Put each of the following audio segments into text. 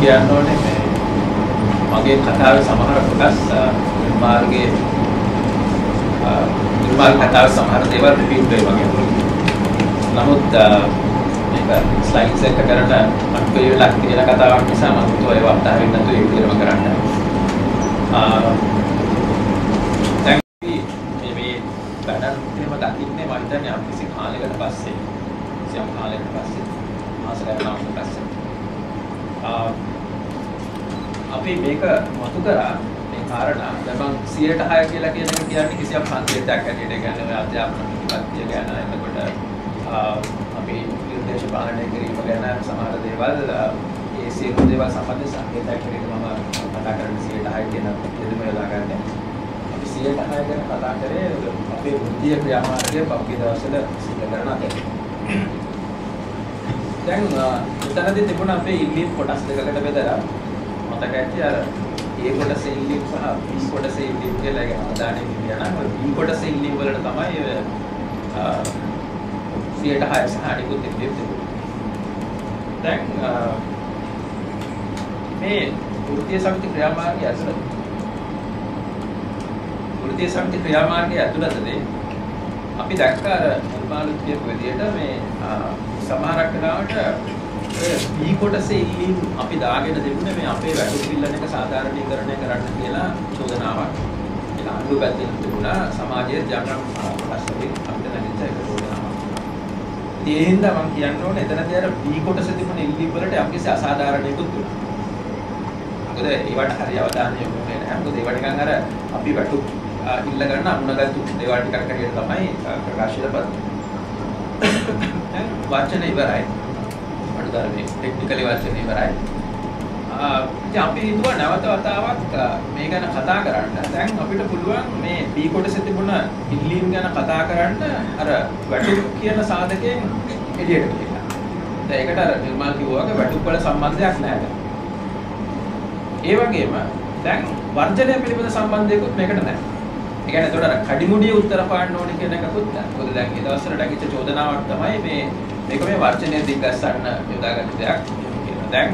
කියන්න ඕනේ මේ මගේ කතාවේ සමහර කොටස් නිර්මාල්ගේ කතාවේ සමහර දේවල් රිපීට් වෙයි වගේ. නමුත් මේක ස්ලයිඩ්ස් එක කරන මට වෙලා තියෙන කතාවක් නිසා මම හිතුවා ඒව අත්හරින්න නැතුව ඒ විදිහටම කරන්න. දැන් මේ බඩන් එහෙම දකින්නේ මම හිතන්නේ අපි කිසි කාලයකට පස්සේ සියම් කාලයකට පස්සේ මාස ගණනාවක් පස්සේ අපි මේක මතු කරා මේ කාරණා දැන් මම 106 කියලා කියන එක කියන්නේ කිසියම් සංකේතයක් හැටියට කියන්නේ අධ්‍යාපන ප්‍රතිපත්තිය ගැන එතකොට අපි නිර්දේශ පාලනය කිරීම ගැන සමහර දේවල් ඒ සියලු දේවල් සම්බන්ධ සංකේතයක් හැටියට මම කතා කරන්නේ 106 කියන දෙදෙම යොදා ගන්න. අපි 106 ගැන කතා කරේ අපේ වෘත්තීය ක්‍රියාමාර්ගය පහුගිය දවස්වල සිදු කරන අතර. දැන් උතනදී තිබුණ අපේ ඉල්ලීම් කොටස් දෙකකට බෙදලා මතක ඇති අර A කොටසේ ඉල්ලීම් සහ B කොටසේ ඉල්ලීම් කියලා එක ආදානය කියනවා. B කොටසේ ඉල්ලීම් වලට තමයි 106 සහ අනිකුත් ඉල්ලීම් තිබුණේ. දැන් මේ වෘත්තීය සමිති ක්‍රියාමාර්ගය ඇතුළතදී අපි දැක්ක අර නිර්මාණ කියපු විදිහට මේ සමහරක් වෙලාවට B කොටසේ ඉල්ලීම් අපි දාගෙන දෙන්නේ මේ අපේ වැටුප් පිළිලන එක සාධාරණීකරණය කරන්න කියලා චෝදනාවක්. ඒක අනුගත පැත්තෙන් තිබුණා සමාජයේ ජනරම් ප්‍රශ්නවලින් අපිට නැගිච්ච එක චෝදනාවක්. ඒ හින්දා මම කියන්න ඕනේ එතනදී අර B කොටසේ තිබුණ ඉල්ලීම් වලට යම්කිසි අසාධාරණයකුත් තිබුණා. මොකද ඒවට හරිය අවධානය යොමු වෙන්නේ නැහැ. මොකද ඒවා නිකන් අර අපි වැටුප් ඉල්ල ගන්න අනුගත දේවල් ටිකක් හරියට තමයි ප්‍රකාශිත පත්. වචන ඉවරයි. අනුදාර මේ ටෙක්නිකලි වචන ඉවරයි. ඉතින් අපි හිතුවා නැවත වතාවක් මේ ගැන කතා කරන්න. දැන් අපිට පුළුවන් මේ B කොටසේ තිබුණ ඉල්ලීම් ගැන කතා කරන්න අර වැටුප් කියන සාධකයෙන් එළියට ගිහිල්ලා. දැන් ඒකට අර නිර්මාල් කිව්වා වගේ වැටුප් වල සම්බන්ධයක් නැහැ. ඒ වගේම දැන් වර්ජනය පිළිබඳ සම්බන්ධයකුත් මේකට නැහැ. ඒ කියන්නේ ඒතකොට අර කඩිමුඩිය උත්තර පාන්න ඕනේ කියන එකකුත් නැහැ. මොකද දැන් ඒ දවස්වල නැගිච්ච චෝදනාවක් තමයි මේක මේ වර්ජනය දිග්ගස්සන්න යොදාගත්ත දෙයක් කියනවා. දැන්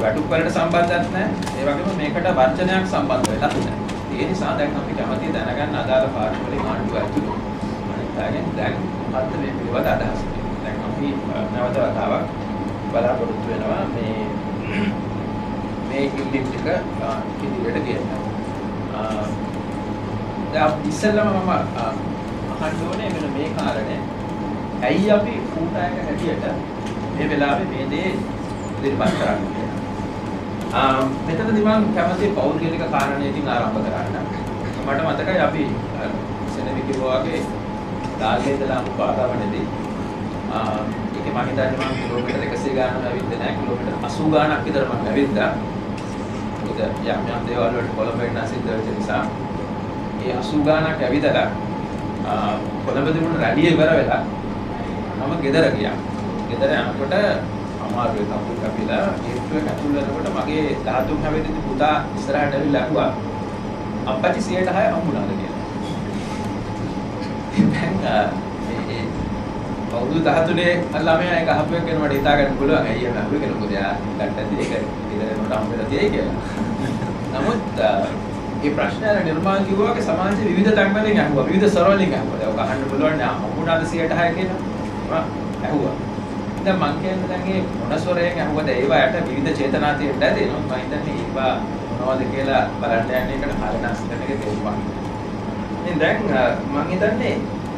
වැටුප් වලට සම්බන්ධයක් නැහැ. ඒ වගේම මේකට වර්ජනයක් සම්බන්ධ වෙලා නැහැ. ඒ නිසා දැන් අපි කැමතියි දැනගන්න අදාළ පාර්ශ්ව වලින් ආණ්ඩුව ඇතුළු අනිත් අයගෙන් දැන් මොකක්ද මේ පිළිවෙල අදහස්. දැන් අපි නැවත වතාවක් බලාපොරොත්තු වෙනවා මේ ඉල්ලීම් ටික ඉදිරියට ගෙන්න. දැන් ඉස්සෙල්ලාම මම අහන්න ඕනේ මෙන්න මේ කාරණේ. ඇයි අපි ඌටයක හැටියට මේ වෙලාවේ මේ දේ ඉදිරිපත් කරන්නේ කියලා. මෙතනදී මම කැමති පෞද්ගලික කාරණයකින් ආරම්භ කරන්න. මට මතකයි අපි සෙනෙවි කිව්වා වගේ දාල්ගේ ඉඳලා පාදාවනේදී ඒකේ මම හිතන්නේ මම කිලෝමීටර් 100 ගානක් ඇවිත් නැහැ. කිලෝමීටර් 80 ගානක් විතර මම ඇවිද්දා. මොකද යම් දේවල් වලට කොළඹ එන්න සිද්ධ වෙච්ච නිසා ඒ 80 ගානක් ඇවිදලා කොළඹ තිබුණ රැළිය ඉවර වෙලා මම ගෙදර ගියා. ගෙදර යනකොට අමාරුයි කපුල් කපිලා ඒට්ටුවේ ඇතුල් වෙනකොට මගේ 13 හැවිරිදි පුතා ඉස්සරහට ඇවිල්ලා අහුවා අප්පච්චි 106 හම්බුණාද කියලා. දැන් මේ අවුරුදු 13 ළමයා ඒක අහපුවෙක් වෙන මට හිතා ගන්න පුළුවන්. ඇයි එහෙම අහුවේ කියලා. මොකද යා ගත්තදී ඒක ගෙදර යනකොට හම්බෙලා තියෙයි කියලා. නමුත් මේ ප්‍රශ්න අර නිර්මාණ කිව්වා වගේ සමාජයේ විවිධ තැන්වලින් අහුවා. විවිධ ස්වරවලින් අහුවා. ඒක අහන්න පුළුවන් නේ හම්බුණාද 106 කියලා. ඇහුවා. දැන් මං කියන්නේ දැන් මේ මොන ස්වරයෙන් ඇහුවද ඒවට විවිධ චේතනා තියෙන්න ඇති නෝ මම හිතන්නේ ඒවා මොනවද කියලා බලන්න යන්නේ එකට හරිනස් දෙන්නගේ තේරුම්. ඉතින් දැන් මං හිතන්නේ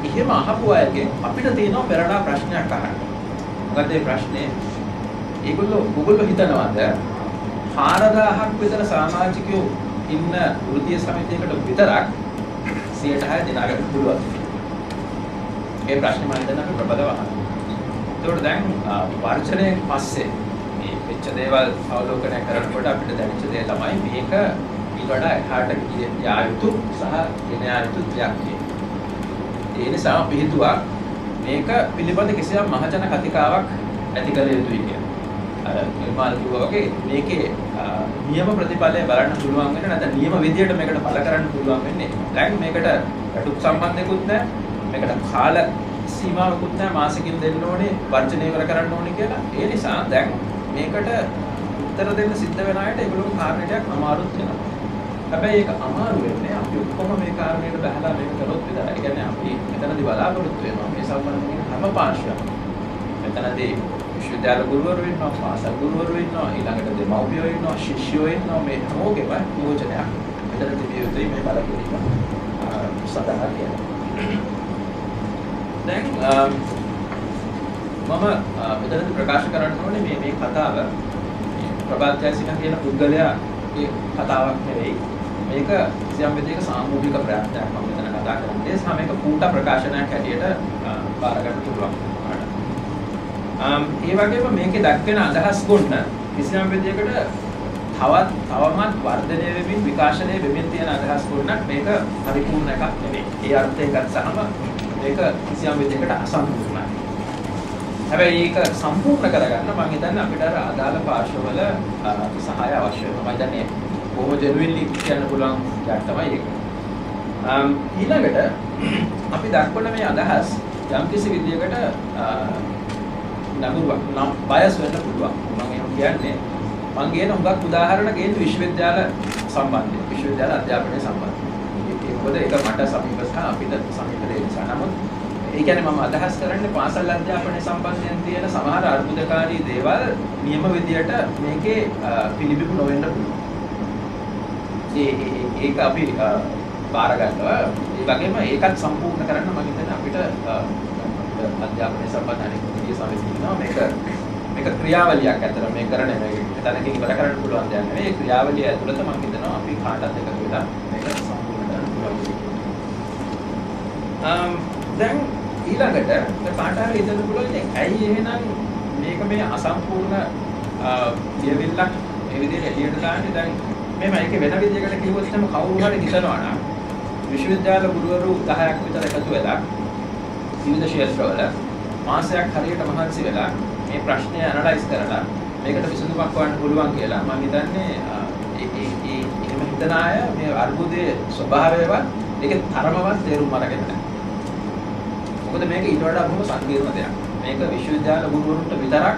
එහෙම අහපු අයගෙන් අපිට තියෙනවා පෙරලා ප්‍රශ්නයක් අහන්න. මොකද මේ ප්‍රශ්නේ ඒගොල්ලෝ හිතනවාද 4000ක් විතර සමාජිකයෝ ඉන්න වෘත්තීය සමිතියකට විතරක් 106 දිනාගන්න පුළුවන්. ඒ ප්‍රශ්නේ මම හිතන්නේ අපි ප්‍රබලව අහන්න. ඒකට දැන් වර්ජනයෙන් පස්සේ මේ වෙච්ච දේවල් අවලෝකනය කරනකොට අපිට දැනෙච්ච දේ තමයි මේක ඊට වඩා එහාට යා යුතු සහ ගෙන යා යුතු දෙයක් කියන්නේ. ඒ නිසා අපි හිතුවා මේක පිළිබඳ කිසියම් මහජන කතිකාවක් ඇති කළ යුතුයි කියලා. අර නිර්මාණ කිව්වා වගේ මේකේ නියම ප්‍රතිඵලය බලන්න පුළුවන් වෙන්නේ නැත්නම් නියම විදියට මේකට බල කරන්න පුළුවන් වෙන්නේ. දැන් මේකට වැටුප් සම්බන්ධයක්වත් නැහැ. මේකට කාල සීමාවකුත් නැහැ මාසෙකින් දෙන්න ඕනේ වර්ජනය ඉවර කරන්න ඕනේ කියලා. ඒ නිසා දැන් මේකට උත්තර දෙන්න සිද්ධ වෙන අයට ඒගොල්ලෝ කාරණේට අමාරුත් වෙනවා. හැබැයි ඒක අමාරු වෙන්නේ අපි ඔක්කොම මේ කාරණේට බහලා මේක කරොත් විතරයි. ඒ කියන්නේ අපි මෙතනදී බලාපොරොත්තු වෙනවා මේ සම්බන්ධයෙන් හැම පාර්ශ්වයක්ම. මෙතනදී විශ්වවිද්‍යාල ගුරුවරු ඉන්නවා, පාසල් ගුරුවරු ඉන්නවා, ඊළඟට දෙමව්පියෝ ඉන්නවා, ශිෂ්‍යයෝ ඉන්නවා, මේ හැමෝගෙම යෝජනයක් මෙතන තිබිය යුතුයි මේ බලපෑම සඳහා කියන්නේ. දැන් මම මෙතනදී ප්‍රකාශ කරන්න ඕනේ මේ කතාව ප්‍රභාත් ජයසිංහ කියන පුද්ගලයාගේ කතාවක් නෙවෙයි. මේක කිසියම් විදිහක සාමූහික ප්‍රයත්නයක් මම මෙතන කතා කරන්නේ. සහ මේක කූට ප්‍රකාශනයක් හැටියට බාර ගන්න පුළුවන්. ඒ වගේම මේකේ දක්වන අදහස් ගොන්න කිසියම් විදිහකට තවමත් වර්ධනය වෙමින් විකාශනය වෙමින් තියෙන අදහස් ගොන්නක් මේක පරිපූර්ණ එකක් නෙවෙයි. ඒ අර්ථය ගත්තහම මේක කිසියම් විදිහකට අසම්පූර්ණයි. හැබැයි ඒක සම්පූර්ණ කරගන්න මම හිතන්නේ අපිට අර අදාළ පාර්ශවවල සහාය අවශ්‍ය වෙනවා. මම හිතන්නේ බොහොම ජෙනුවින්ලි කියන්න පුළුවන් දෙයක් තමයි ඒක. ඊළඟට අපි දක්වන මේ අදහස් යම්කිසි විදියකට නඹුවක් නම් බයස් වෙන්න පුළුවන්. මම එහෙම කියන්නේ මම කියන හුඟක් උදාහරණ ගේන්න විශ්වවිද්‍යාල සම්බන්ධයෙන් විශ්වවිද්‍යාල අධ්‍යාපනය සම්බන්ධයෙන්. ඒක මොකද ඒක මට සමීප සහ අපිට සමීප දෙයක් නිසා. නමුත් ඒ කියන්නේ මම අදහස් කරන්නේ පාසල් අධ්‍යාපනය සම්බන්ධයෙන් තියෙන සමහර අර්බුදකාරී දේවල් නියම විදියට මේකේ පිළිබිඹු නොවෙන්න පුළුවන්. ඒක අපි බාර ගන්නවා. ඒ වගේම ඒකත් සම්පූර්ණ කරන්න මම හිතන්නේ අපිට අධ්‍යාපනය සම්බන්ධ අනෙක් විදිය සමිතියනවා මේක ක්‍රියාවලියක් අතර මේ කරන්නේ මේක තනකින් ඉවර කරන්න පුළුවන් දෙයක් නෙවෙයි. ඒ ක්‍රියාවලිය ඇතුළත මම හිතනවා අපි කාටත් එකතු වෙලා මේක සම්පූර්ණ කරන්න පුළුවන්. දැන් ඊළඟට කාට හරි හිතන්න පුළුවන් ඉතින් ඇයි එහෙනම් මේක මේ අසම්පූර්ණ කියවිල්ලක් මේ විදිහට එළියට දාන්නේ. දැන් මේ මේක වෙන විදිහකට කිව්වොත් එහෙනම් කවුරු හරි හිතනවා නම් විශ්වවිද්‍යාල ගුරුවරු 10ක් විතර එකතු වෙලා විවිධ ක්ෂේත්‍රවල මාසයක් හරියට මහන්සි වෙලා මේ ප්‍රශ්නය ඇනලයිස් කරලා මේකට විසඳුමක් හොයන්න පුළුවන් කියලා මම හිතන්නේ එහෙම හිතන අය මේ අර්බුදයේ ස්වභාවයවත් ඒකේ තරමවත් තේරුම් අරගෙන නැහැ. මොකද මේක ඊට වඩා බොහොම සංකීර්ණ දෙයක්. මේක විශ්වවිද්‍යාල ගුරුවරුන්ට විතරක්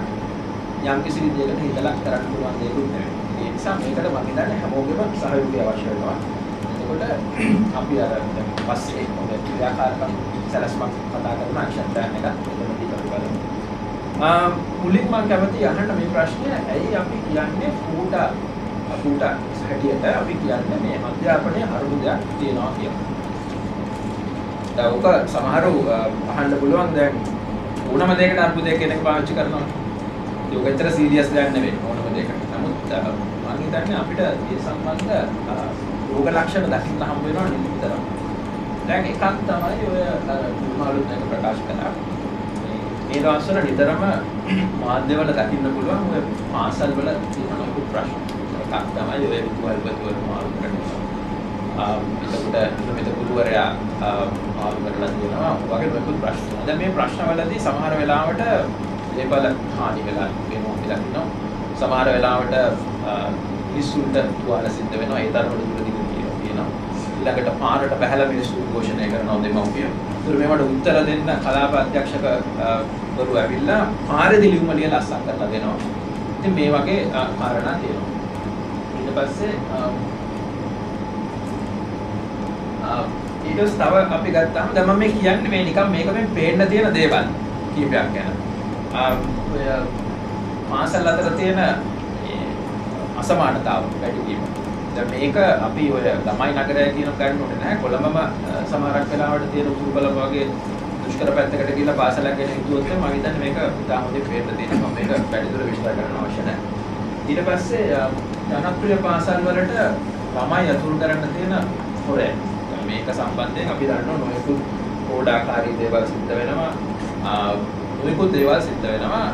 යම්කිසි විදියකට හිතලා කරන්න පුළුවන් දෙයක් නෙවෙයි. ඒ නිසා මේකට මම හිතන්නේ හැමෝගෙම සහයෝගය අවශ්‍ය වෙනවා. එතකොට අපි අර පස්සේ මොකද ක්‍රියාකාරකම් සැලැස්මක් කතා කරන ඇක්ෂන් ප්ලෑන් එකක් මෙතනදී අපි බලමු. මුලින්ම මම කැමති අහන්න මේ ප්‍රශ්නය ඇයි අපි කියන්නේ කූට හැටියට අපි කියන්නේ මේ අධ්‍යාපනයේ අර්බුදයක් තියෙනවා කියලා. දැන් සමහරව අහන්න පුළුවන් දැන් ඕනම දෙයකට අර්බුදයක් කියන එක පාවිච්චි කරනවා. ඒක ඇත්තට සීරියස් දෙයක් නෙවෙයි ඕනම දෙයකට. නමුත් මම හිතන්නේ අපිට මේ සම්බන්ධ රෝග ලක්ෂණ දකින්න හම්බ වෙනවා නිතරම. දැන් එකක් තමයි ඔය මාළුත් එක ප්‍රකාශ කළා. මේ දවස්වල නිතරම මාධ්‍යවල දකින්න පුළුවන් ඔය පාසල් වල තියෙන ලොකු ප්‍රශ්න. එකක් තමයි ඔය විදුහල්පතිවරු මාළු කරනවා. එතකොට ගුරුවරයා මාළු කරලා තියෙනවා. වගේ ලොකු ප්‍රශ්න. දැන් මේ ප්‍රශ්නවලදී සමහර වෙලාවට ලේබල් හානි වෙලා වෙනවා කියලා කියනවා. සමහර වෙලාවට මිනිස්සුන්ට තුවාල සිද්ධ වෙනවා. ඒ තරමට දුරදිග තියෙනවා. ඊළඟට පාරට බහැලා මිනිස්සු ഘോഷණය කරනවා දෙමව්පියෝ. ඒතර මේවට උත්තර දෙන්න කලාප අධ්‍යක්ෂකවරු ඇවිල්ලා පාරේදී ලියුම ලියලා අස්සම් කරලා දෙනවා. ඉතින් මේ වගේ කාරණා තියෙනවා. ඊට පස්සේ ඊට තව අපි ගත්තාම දැන් මම මේ කියන්නේ මේ නිකන් මේක මේ පේන්න තියෙන දේවල් කීපයක් ගැන. ඔය මාසල් අතර තියෙන අසමානතාව වැඩි වීම. දැන් මේක අපි ඔය ළමයි නගරය කියන ගන්න ඕනේ නැහැ. කොළඹම සමහරක් වෙලාවට තියෙන උතුරුබලම වගේ දුෂ්කර පැත්තකට ගිහිල්ලා පාසලක් ගැන හිතුවොත් මම හිතන්නේ මේක ඉතාම හොඳින් පේන්න තියෙනවා. මේක වැඩිදුර විස්තර කරන්න අවශ්‍ය නැහැ. ඊට පස්සේ ජනප්‍රිය පාසල් වලට ළමයි අතුරු කරන්න තියෙන හොරය. මේක සම්බන්ධයෙන් අපි දන්නවා නොයෙකුත් ඕඩාකාරී දේවල් සිද්ධ වෙනවා. නොයෙකුත් දේවල් සිද්ධ වෙනවා.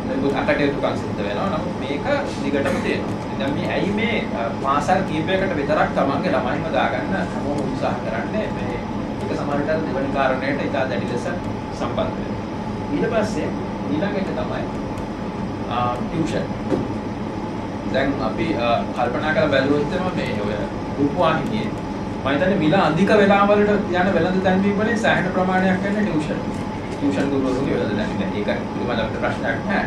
නොයෙකුත් අකටයුතුකම් සිද්ධ වෙනවා. නමුත් මේක දිගටම තියෙනවා. දැන් මේ ඇයි මේ මාසල් කීපයකට විතරක් තමන්ගේ ළමයින්ව දාගන්න හැමෝම උත්සාහ කරන්නේ මේ එක සමහරට දෙවනි කාරණයට ඉතා දැඩි ලෙස සම්බන්ධ වෙනවා. ඊට පස්සේ ඊළඟ එක තමයි ටියුෂන්. දැන් අපි කල්පනා කරලා බැලුවොත් මේ ඔය රූපවාහිනියේ මම හිතන්නේ මිල අධික වෙලාවලට යන වෙළඳ දැන්වීම වලින් සෑහෙන ප්‍රමාණයක් යන ටියුෂන් ගුරුවරුන්ගේ වෙළඳ දැන්වීම. ඒක පිළිබඳව ප්‍රශ්නයක් නැහැ.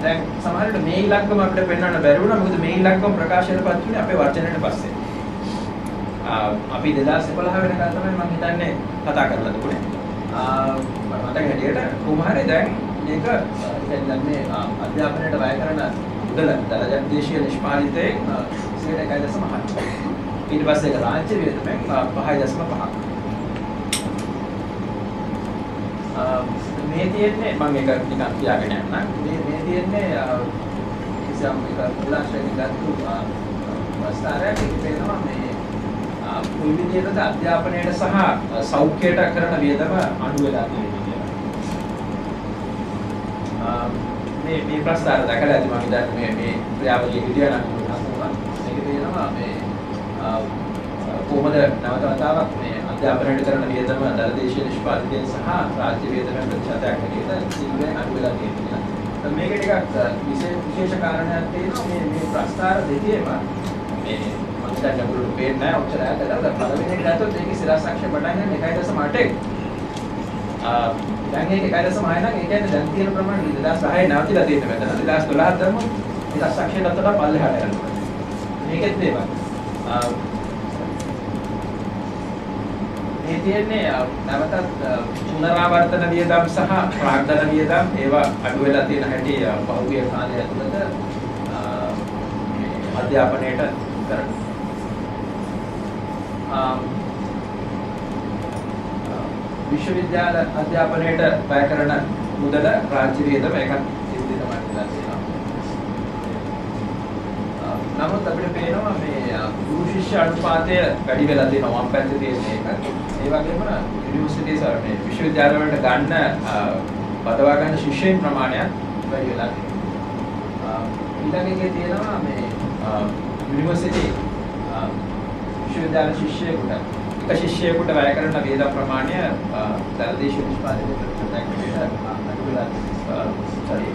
දැන් සමහරවිට මේ ඉලක්කම අපිට පෙන්වන්න බැරි වුණා. මොකද මේ ඉලක්කම ප්‍රකාශයටපත් වුණේ අපේ වචනයට පස්සේ. අපි 2011 වෙනකන් තමයි මම හිතන්නේ කතා කරලා තිබුණේ. මට හැටියට කොහොම හරි දැන් මේක දැන් මේ අධ්‍යාපනයට වැය කරන මුදල දරජ දේශීය නිෂ්පාදිතයෙන් 1.7%. ඊට පස්සේ ඒක රාජ්‍ය වියදමෙන් 5.5%. මේ තියෙන්නේ මම මේක නිකන් කියාගෙන යන්නම්. මේ තියෙන්නේ කිසියම් එක උල්ලාසයෙන් ගත්තු වස්තාරයක් කියනවා මේ මුල් විදියට අධ්‍යාපනයට සහ සෞඛ්‍යයට කරන වියදම අඩු වෙලා තියෙනවා කියලා. මේ ප්‍රස්තාර දැකලා ඇති මම හිතන්නේ මේ ක්‍රියාවලිය හිටියා නම් මේක තියෙනවා මේ කොහොමද නැවත වතාවක් මේ අධ්‍යාපනයට කරන වියදම දරදේශීය නිෂ්පාදිතයෙන් සහ රාජ්‍ය වියදමෙන් ප්‍රතිශතයක් හැටියට සිල්වෙන් අඩු වෙලා තියෙනවා. මේක ටිකක් විශේෂ කාරණයක් තියෙනවා මේ ප්‍රස්තාර දෙකේම මේ මම දැන් අපුලට පේන්නේ නැහැ ඔච්චර ඈතට. පළවෙනි එක ගත්තොත් ඒකේ සිරාසක්ෂය පටන් ගන්න 1.8. දැන් ඒක 1.6 නම් ඒ කියන්නේ දැන් තියෙන ප්‍රමාණය 2010 නැවතිලා තියෙන මෙතන 2012 දැම්මොත් සිරාසක්ෂයට අතට පල්ලෙහාට යනවා. මේකෙත් ඒවා. මේ තියෙන්නේ නැවතත් පුනරාවර්තන වියදම් සහ ප්‍රාග්ධන වියදම් ඒවා අඩු වෙලා තියෙන හැටි පහුගිය කාලය ඇතුළත අධ්‍යාපනයට කරන විශ්වවිද්‍යාල අධ්‍යාපනයට වැය කරන මුදල රාජ්‍ය වියදම එකක් ඉදිරියට වෙලා තියෙනවා. නමුත් අපිට පේනවා මේ ගුරු ශිෂ්‍ය අනුපාතය වැඩි වෙලා තියෙනවා. වම් පැත්තේ තියෙන එක. ඒ වගේම යුනිවර්සිටිස් මේ විශ්වවිද්‍යාල වලට ගන්න බදවා ගන්න ශිෂ්‍යයන් ප්‍රමාණය වැඩි වෙලා තියෙනවා. ඊළඟ එකේ තියෙනවා මේ යුනිවර්සිටි විශ්වවිද්‍යාල ශිෂ්‍යයෙකුට එක ශිෂ්‍යයෙකුට වැය කරන වේද ප්‍රමාණය දරදේශීය නිෂ්පාදනයේ ප්‍රතිශතයකට අඩු වෙලා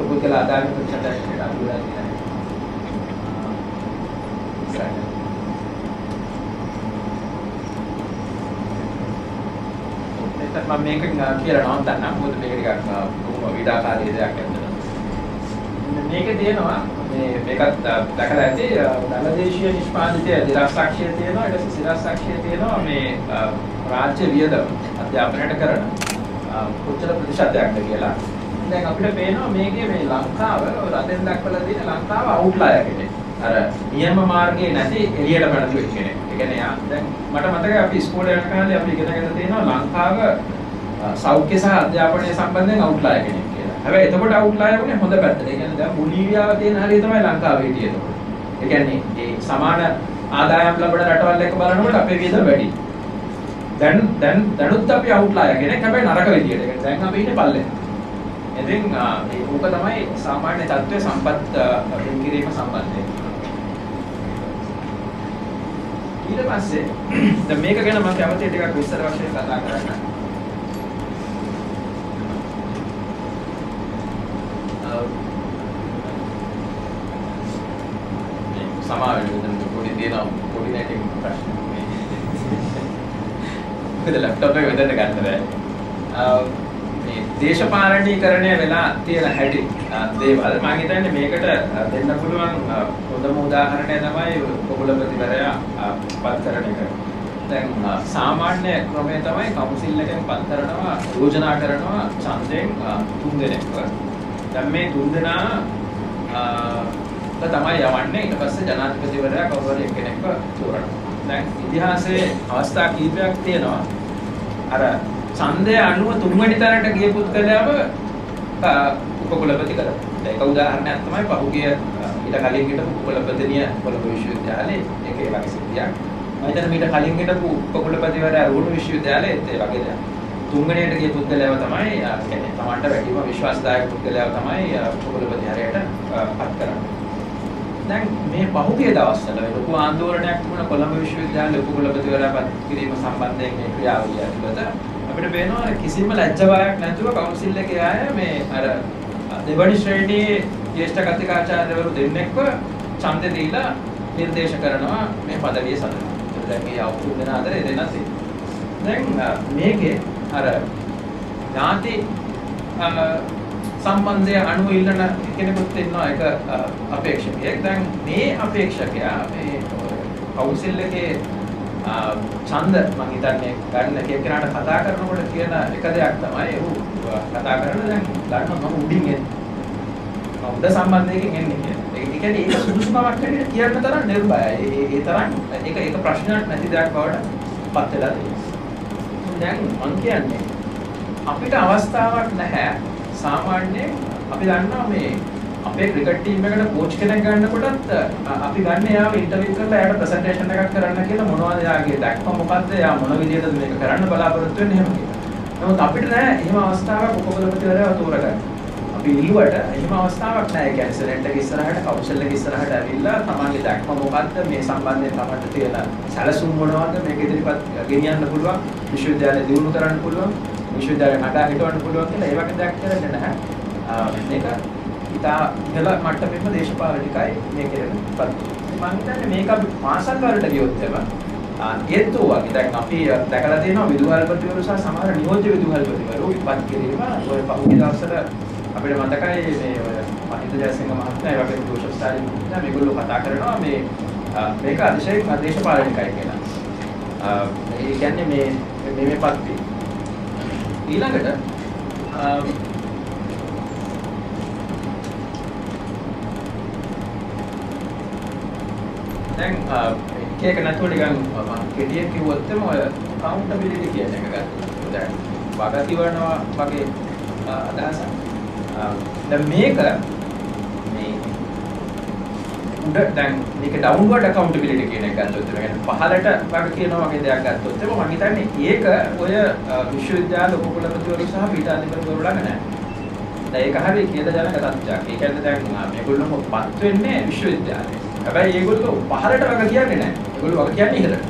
උපකල ආදායම ප්‍රතිශතයකට අඩු වෙලා තියෙනවා. මම මේක කියලා නවත්තන්නම්. මොකද මේක ටිකක් බොහොම විඩාකාරී දෙයක් ඇත්තට. මේකේ තියෙනවා මේකත් දැකලා ඇති දලදේශීය නිෂ්පාදිතය දිරාසක්ෂය තියෙනවා. ඊට පස්සේ සිරාසක්ෂය තියෙනවා මේ රාජ්‍ය වියදම අධ්‍යාපනයට කරන කොච්චර ප්‍රතිශතයක්ද කියලා. දැන් අපිට පේනවා මේකේ මේ ලංකාව රටෙන් දක්වලා තියෙන ලංකාව අවුට්ලයර් කෙනෙක්. අර නියම මාර්ගයේ නැති එළියට පැනපු කෙනෙක්. ඒ කියන්නේ දැන් මට මතකයි අපි ඉස්කෝලේ යන කාලේ අපි ඉගෙනගෙන තියෙනවා ලංකාව සෞඛ්‍ය සහ අධ්‍යාපනය සම්බන්ධයෙන් අවුට්ලයර් කෙනෙක් කියලා. හැබැයි එතකොට අවුට්ලයර් වුණේ හොඳ පැත්තට. ඒ කියන්නේ දැන් බොලීවියාව තියෙන හරිය තමයි ලංකාවේ හිටියේ එතකොට. ඒ කියන්නේ ඒ සමාන ආදායම් ලබන රටවල් එක්ක බලනකොට අපේ වියදම වැඩි. දැනුත් අපි අවුට්ලයර් කෙනෙක්. හැබැයි නරක විදියට. ඒ කියන්නේ දැන් අපි ඉන්නේ පල්ලෙහා. ඉතින් ඒක තමයි සාමාන්‍ය තත්ත්වයේ සම්පත් වෙන් කිරීම සම්බන්ධයෙන්. ඊට පස්සේ දැන් මේක ගැන මම කැමතියි ටිකක් විස්තර වශයෙන් කතා කරන්න. සමාවෙන්න පොඩි දෙනවා පොඩි නැටින් ප්‍රශ්න මේ. මොකද ලැප්ටොප් එක වෙදෙන්න ගන්න බෑ. මේ දේශපාලනීකරණය වෙලා තියෙන හැටි දේවල් මම හිතන්නේ මේකට දෙන්න පුළුවන් හොඳම උදාහරණය තමයි කොගුලපතිවරයා පත් කරන එක. දැන් සාමාන්‍ය ක්‍රමය තමයි කවුන්සිල් එකෙන් පත් කරනවා යෝජනා කරනවා ඡන්දයෙන් 3 දෙනෙක්ව. දැන් මේ 3 දෙනා තමයි යවන්නේ. ඊට පස්සේ ජනාධිපතිවරයා කවුරු හරි එක්කෙනෙක්ව තෝරනවා. දැන් ඉතිහාසයේ අවස්ථා කීපයක් තියෙනවා. අර ඡන්දය අනුව 3 වෙනි තැනට ගිය පුද්ගලයාව උපකුලපති කරනවා. ඒක උදාහරණයක් තමයි පහුගිය ඊට කලින් හිටපු උපකුලපතිනිය කොළඹ විශ්වවිද්‍යාලයේ ඒකේ වගේ සිද්ධියක්. මම හිතන්නේ ඊට කලින් හිටපු උපකුලපතිවරයා රුහුණු විශ්වවිද්‍යාලයේ ඒ වගේ දෙයක්. 3 වෙනියට ගිය පුද්ගලයාව තමයි කියන්නේ තමන්ට වැඩිම විශ්වාසදායක පුද්ගලයාව තමයි උපකුලපති හරයට පත් කරන්නේ. දැන් මේ පහුගිය දවස්වල ලොකු ආందోලනයක් තිබුණා කොළඹ විශ්වවිද්‍යාලයේ උපකුලපතිවරයා පත් කිරීම සම්බන්ධයෙන් මේ ක්‍රියාවලිය ඇතුළත අපිට පේනවා කිසිම ලැජ්ජාවක් නැතුව කවුන්සිල් එකේ ආය මේ අර දෙවනි ශ්‍රේණියේ ජ්‍යෙෂ්ඨ කතිකාචාර්යවරු දෙන්නෙක්ව ඡන්දෙ දීලා නිර්දේශ කරනවා මේ পদවිය සඳහා. ඒක දැන් මේ අවුරුදු දෙන අතරේ දෙන්නත් දැන් මේකේ අර ඥාති සම්බන්ධය අනුව ඉල්ලන කෙනෙකුත් ඉන්නවා ඒක අපේක්ෂකයෙක්. දැන් මේ අපේක්ෂකයා මේ කවුන්සිල් එකේ ඡන්ද මම හිතන්නේ ගන්න කෙනාට කතා කරනකොට කියන එක දෙයක් තමයි ඌ කතා කරන දැන් ගන්න මම උඩින් එන්නේ. උඩ සම්බන්ධයකින් එන්නේ කියලා. ඒ කියන්නේ ඒක සුදුසුකමක් හැටියට කියන්න තරම් නිර්භයයි. ඒ තරම් ඒක ප්‍රශ්නයක් නැති දෙයක් බවට පත් වෙලා තියෙනවා. දැන් මම කියන්නේ අපිට අවස්ථාවක් නැහැ සාමාන්‍යයෙන් අපි දන්නවා මේ අපේ ක්‍රිකට් ටීම් එකට කෝච් කෙනෙක් ගන්නකොටත් අපි ගන්න එයාව ඉන්ටර්වියු කරලා එයාට ප්‍රසන්ටේෂන් එකක් කරන්න කියලා මොනවද එයාගේ දැක්ම මොකද්ද එයා මොන විදිහටද මේක කරන්න බලාපොරොත්තු වෙන්නේ එහෙම කියලා. නමුත් අපිට නෑ එහෙම අවස්ථාවක් උපකුලපතිවරයා තෝරගන්න. අපි ඉල්ලුවට එහෙම අවස්ථාවක් නෑ. ඒ කියන්නේ සෙනෙට් එක ඉස්සරහට කවුන්සිල් එක ඉස්සරහට ඇවිල්ලා තමන්ගේ දැක්ම මොකද්ද මේ සම්බන්ධයෙන් තමන්ට තියෙන සැලසුම් මොනවද මේක ඉදිරිපත් ගෙනියන්න පුළුවන් විශ්වවිද්‍යාලය දියුණු කරන්න පුළුවන් විශ්වවිද්‍යාලය නඩා හිටවන්න පුළුවන් කියලා ඒ වගේ දෙයක් කරන්නේ නැහැ. මේක ඉතා ඉහළ මට්ටමේම දේශපාලනිකයි මේ කෙරෙනපත්. මම හිතන්නේ මේක අපි පාසල් වලට ගියොත් ඒත් වගේ දැන් අපි දැකලා තියෙනවා විදුහල්පතිවරු සහ සමහර නියෝජ්‍ය විදුහල්පතිවරු ඉපත් කිරීම ඔය පහුගිය දවස්වල අපිට මතකයි මේ ඔය මහින්ද ජයසිංහ මහත්මයා ඒ වගේ ජෝෂප් ස්ටාලින් මහත්මයා මේගොල්ලෝ කතා කරනවා මේක අතිශයින් දේශපාලනිකයි කියලා. ඒ කියන්නේ මේ පත්ති ඊළඟට දැන් ඒක නැතුව නිකන් මම කෙටියෙන් කිව්වොත් ඔය accountability කියන එක ගත්තා. දැන් වගකී වඩනවා වගේ අදහසක්. දැන් මේක මේ උඩ දැන් මේක downward accountability කියන එක ගත්තොත් ඒ කියන්නේ පහළට වගකීනවා වගේ දෙයක් ගත්තොත් මම හිතන්නේ ඒක ඔය විශ්වවිද්‍යාල උපකුලපතිවරු සහ පීඨාධිපතිවරු ළඟ නැහැ. දැන් ඒක හරිය කේදජනක තත්ත්වයක්. ඒ කියන්නේ දැන් මේගොල්ලෝම පත් වෙන්නේ විශ්වවිද්‍යාලේ. හැබැයි ඒගොල්ලෝ පහළට වග කියන්නේ නැහැ. ඒගොල්ලෝ වග කියන්නේ ඉහළට.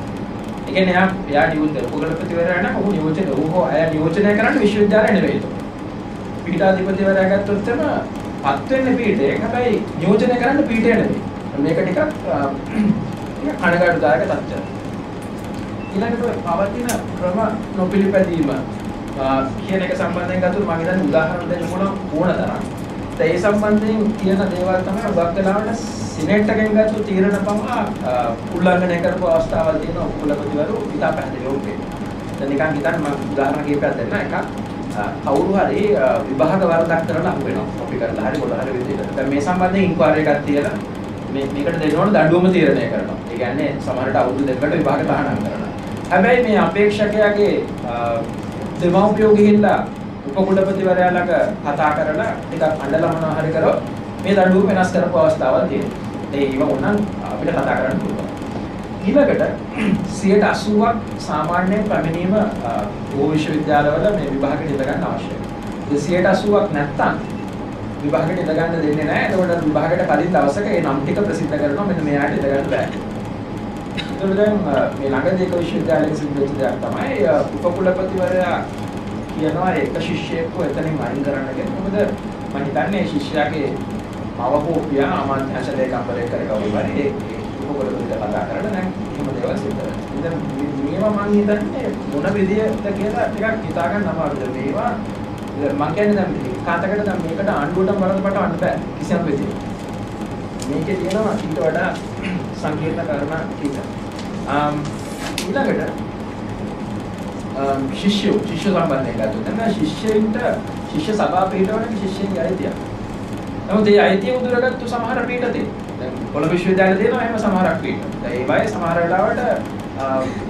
ඒ කියන්නේ එයා නියුත් උපකුලපතිවරයා නම් ඔහු නියෝජනය කරන්නේ විශ්වවිද්‍යාලය නෙවෙයි. පීඨාධිපතිවරයා ගත්තොත් පත් වෙන්නේ පීඨයෙන්. හැබැයි නියෝජනය කරන්නේ පීඨය නෙවෙයි. මේක ටිකක් කනගාටුදායක තත්ත්වයක්. ඊළඟට පවතින ක්‍රම නොපිළිපැදීම කියන එක සම්බන්ධයෙන් ගත්තොත් මම හිතන්නේ උදාහරණ දෙන්න ඕන තරම්. ඒ සම්බන්ධයෙන් කියන දේවල් තමයි උගක් වෙලාවට සිනෙට් එකෙන් ගත්ත තීරණ පවා උල්ලංඝනය කරපු අවස්ථාවල් තියෙන උපකුලපතිවරු ඉතා පැහැදිලිව උපේ. දැන් නිකන් හිතන්න මම උදාහරණ කීපයක් දෙන්න. එකක් කවුරු හරි විභාග වරදක් කරලා අහු වෙනවා. කොපි කරලා හරි මොන හරි විදිහට. දැන් මේ සම්බන්ධයෙන් ඉන්ක්වයරි එකක් තියලා මේකට දෙන්න ඕන දඬුවම තීරණය කරනවා. ඒ කියන්නේ සමහරට අවුරුදු දෙකකට විභාග තහනම් කරනවා. හැබැයි මේ අපේක්ෂකයාගේ දෙමව්පියෝ ගිහිල්ලා උපකුලපතිවරයා ළඟ කතා කරලා ටිකක් අඬලා මොනවා හරි කරොත් මේ දඬුවම වෙනස් කරපු අවස්ථාවල් තියෙනවා. ඒව උනන් අපිට කතා කරන්න පුළුවන්. ඊළඟට 80%ක් සාමාන්‍යයෙන් පැමිණීම ඕ විශ්වවිද්‍යාලවල මේ විභාගෙට ඉඳ ගන්න අවශ්‍යයි. ඒ 80%ක් නැත්තම් විභාගෙට ඉඳ ගන්න දෙන්නේ නැහැ. ඒකට විභාගෙට කලින් දවසක ඒ නම් ටික ප්‍රසිද්ධ කරනවා මෙන්න මෙයාට ඉඳ ගන්න බෑ. ඒතකොට දැන් මේ ළඟදී එක විශ්වවිද්‍යාලයක සිද්ධ වෙච්ච දෙයක් තමයි උපකුලපතිවරයා කියනවා එක ශිෂ්‍යයෙක්ව එතනින් අයින් කරන්න කියලා. මොකද මම හිතන්නේ ශිෂ්‍යයාගේ මව හෝ පියා අමාත්‍යාංශ ලේකම්වරයෙක් කරගවු ඉවරයි. ඒ උපකුලපතිට කතා කරලා දැන් එහෙම දේවල් සිද්ධ වෙනවා. ඉතින් මේවා මම හිතන්නේ මොන විදියට කියලා ටිකක් හිතා ගන්න අමාරුද මේවා. මම කියන්නේ දැන් කාටකට දැන් මේකට ආණ්ඩුවට වරදපටවන්න බෑ කිසියම් විදියට. මේකේ තියෙනවා ඊට වඩා සංකීර්ණ කාරණා කීපයක්. ඊළඟට ශිෂ්‍ය සම්බන්ධයෙන් ගත්තොත් නම් ශිෂ්‍යයින්ට ශිෂ්‍ය සභා පිටවන්නේ ශිෂ්‍යයින්ගේ අයිතිය. නමුත් ඒ අයිතිය උදුරගත්තු සමහර පීඨ තියෙනවා. දැන් කොළඹ විශ්වවිද්‍යාලයේ තියෙනවා එහෙම සමහරක් පීඨ. දැන් ඒ වගේ සමහර වෙලාවට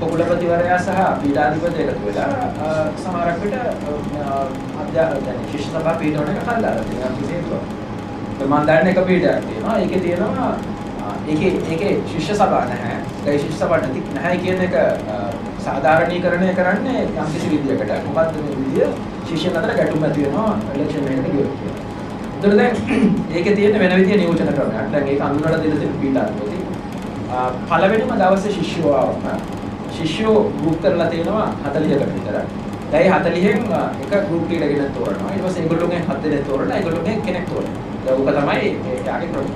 උපකුලපතිවරයා සහ පීඨාධිපති එකතු වෙලා සමහරක් විට අධ්‍යාපන ශිෂ්‍ය සභා පිටවන එක හල්ලාලා තියෙනවා කිසිේතුව. මම දන්නේ එක පීඨයක් තියෙනවා. ඒකේ තියෙනවා ඒකේ ශිෂ්‍ය සභා නැහැ. ඒ ශිෂ්‍ය සභා නැහැ කියන එක සාධාරණීකරණය කරන්නේ යම් කිසි විදියකට. මොකද්ද මේ විදිය? ශිෂ්‍යයන් අතර ගැටුම් ඇති වෙනවා ඉලෙක්ෂන් එකකට ගියොත් කියලා. ඒතර දැන් ඒකේ තියෙන වෙන විදිය නියෝජන ක්‍රමයක්. දැන් ඒක අඳුනලා දෙන්න තියෙන පීඨාධිපති. පළවෙනිම දවසේ ශිෂ්‍යෝ ආවම ශිෂ්‍යෝ ගෲප් කරලා තියෙනවා 40කට විතර. දැන් 40න් එක ගෲප් ලීඩර් කෙනෙක් තෝරනවා. ඊට පස්සේ ඒගොල්ලෝගෙන් 7 දෙනෙක් තෝරලා ඒගොල්ලෝගෙන් කෙනෙක් තෝරනවා. ඒක තමයි යාගේ ක්‍රමය.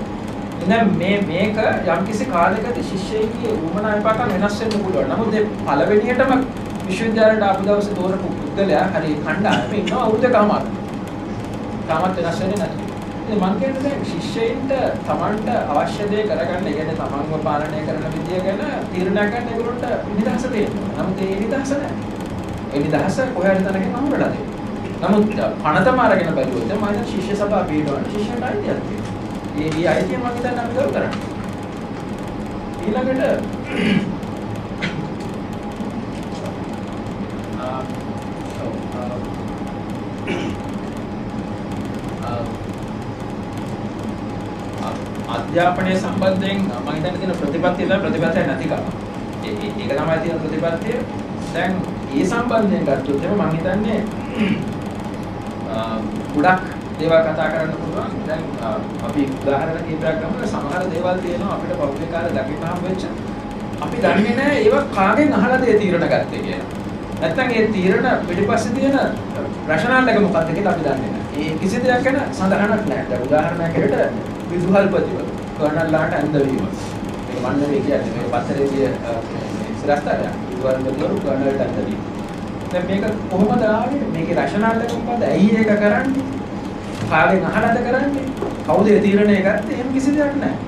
දැන් මේක යම්කිසි කාලයකදී ශිෂ්‍යයෙක්ගේ උමනා විපාක වෙනස් වෙන්න පුළුවන්. නමුත් මේ පළවෙනියටම විශ්වවිද්‍යාලයට ආපු දවසේ තෝරපු පුද්ගලයා හරි කණ්ඩායමේ ඉන්නවා අවුරුද්දකමාර. තාමත් වෙනස් වෙන්නේ නැති. ඉතින් මම කියන්නේ දැන් ශිෂ්‍යයින්ට තමන්ට අවශ්‍ය දේ කරගන්න, ඒ කියන්නේ තමන්ව පාලනය කරන විදිය ගැන තීරණය ගන්න ඒගොල්ලන්ට නිදහස තියෙනවා. නමුත් ඒ නිදහස නැහැ. ඒ නිදහස කොහේ හරි තැනකින් අහුරලා තියෙනවා. නමුත් පණතම අරගෙන බැලුවොත් මම දැන් ශිෂ්‍ය සභාව පිටවන ශිෂ්‍යන්ට අයිතියක් තියෙනවා. ඒ අයිතිය මම හිතන්නේ අපි ගරු කරන්නේ. ඊළඟට අධ්‍යාපනය සම්බන්ධයෙන් මම හිතන්නේ තියෙන ප්‍රතිපත්තිය නැතිකම. ඒක තමයි තියෙන ප්‍රතිපත්තිය. දැන් ඒ සම්බන්ධයෙන් ගත්තොත් මම හිතන්නේ ගොඩක් දේවල් කතා කරන්න පුළුවන්. දැන් අපි උදාහරණ කීපයක් ගමු. සමහර දේවල් තියෙනවා අපිට පෞද්ගලික කාර්ය දකින්න හම් වෙච්ච. අපි දන්නේ නැහැ ඒවා කාගෙන් අහලාද ඒ තීරණ ගත්තේ කියලා. නැත්තම් ඒ තීරණ පිටිපස්සේ තියෙන රෂනල් එක මොකක්ද කියලා අපි දන්නේ නැහැ. ඒ කිසි දෙයක් ගැන සඳහනක් නැහැ. දැන් උදාහරණයක් හැටියට විදුහල්පතිවරු කර්නල්ලාට ඇඳවීම. ඒක මම නෙවෙයි කියන්නේ මේ පත්තරේදී ඉස්සරහට විදුහල්පතිවරු කර්නල්ට ඇඳවීම. දැන් මේක කොහොමද ආවේ? මේකේ රෂනල් එක මොකද්ද? ඇයි ඒක කරන්නේ? කාගෙන් අහලාද කරන්නේ? කවුද ඒ තීරණය ගත්තේ? එහෙම කිසි දෙයක් නැහැ.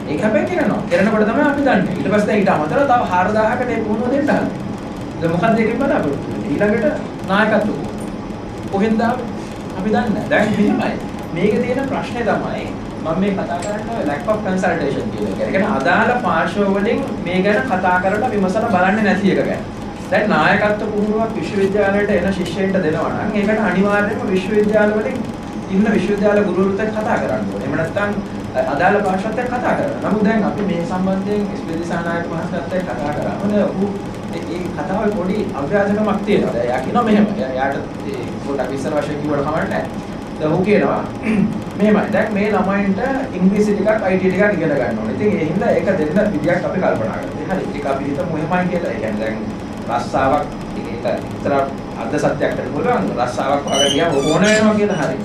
ඒක හැබැයි කරනකොට තමයි අපි දන්නේ. ඊට පස්සේ ඊට අමතරව තව 4000කට මේ පුහුණුව දෙන්න හදනවා. දැන් මොකක්ද ඒකෙන් බලාපොරොත්තු වෙන්නේ? ඊළඟට නායකත්ව කොහෙන්ද අපි දන්නේ නැහැ. දැන් මෙහෙමයි. මේකේ තියෙන ප්‍රශ්නේ තමයි මම මේ කතා කරන්නේ lack of consultation කියලා. ඒ කියන්නේ අදාළ පාර්ශ්ව වලින් මේ ගැන කතා කරලා විමසලා බලන්නේ නැති එක ගැන. දැන් නායකත්ව පුහුණුවක් විශ්වවිද්‍යාලයට එන ශිෂ්‍යයන්ට දෙනවා නම් ඒකට අනිවාර්යයෙන්ම විශ්වවිද්‍යාල වලින් ඉන්න විශ්වවිද්‍යාල ගුරුවරුත් එක්ක කතා කරන්න ඕනේ. එහෙම නැත්නම් අදාළ පාර්ශ්වත් එක්ක කතා කරනවා. නමුත් දැන් අපි මේ සම්බන්ධයෙන් එස්.පී. දිසානායක මහත්තයාත් එක්ක කතා කරා. ඔහු ඒ කතාවේ පොඩි අභ්‍යාසකමක් තියෙනවා. දැන් එයා කියනවා මෙහෙම. එයාට ඒ පොඩක් විස්තර වශයෙන් කිව්වට කමක් නැහැ. දැන් ඔහු කියනවා මෙහෙමයි. දැන් මේ ළමයින්ට ඉංග්‍රීසි ටිකක් IT ටිකක් ඉගෙන ගන්න ඕනේ. ඉතින් ඒ හින්දා ඒක දෙන්න විදියක් අපි කල්පනා කරනවා. හරි. ඒක අපි හිතමු එහෙමයි කියලා. ඒ කියන්නේ දැන් රස්සාවක් ඒක විතර අර්ධ සත්‍යයක් කරන්න පුළුවන්. රස්සාවක් වගේ ගියාම ඕන වෙනවා කියලා හරි.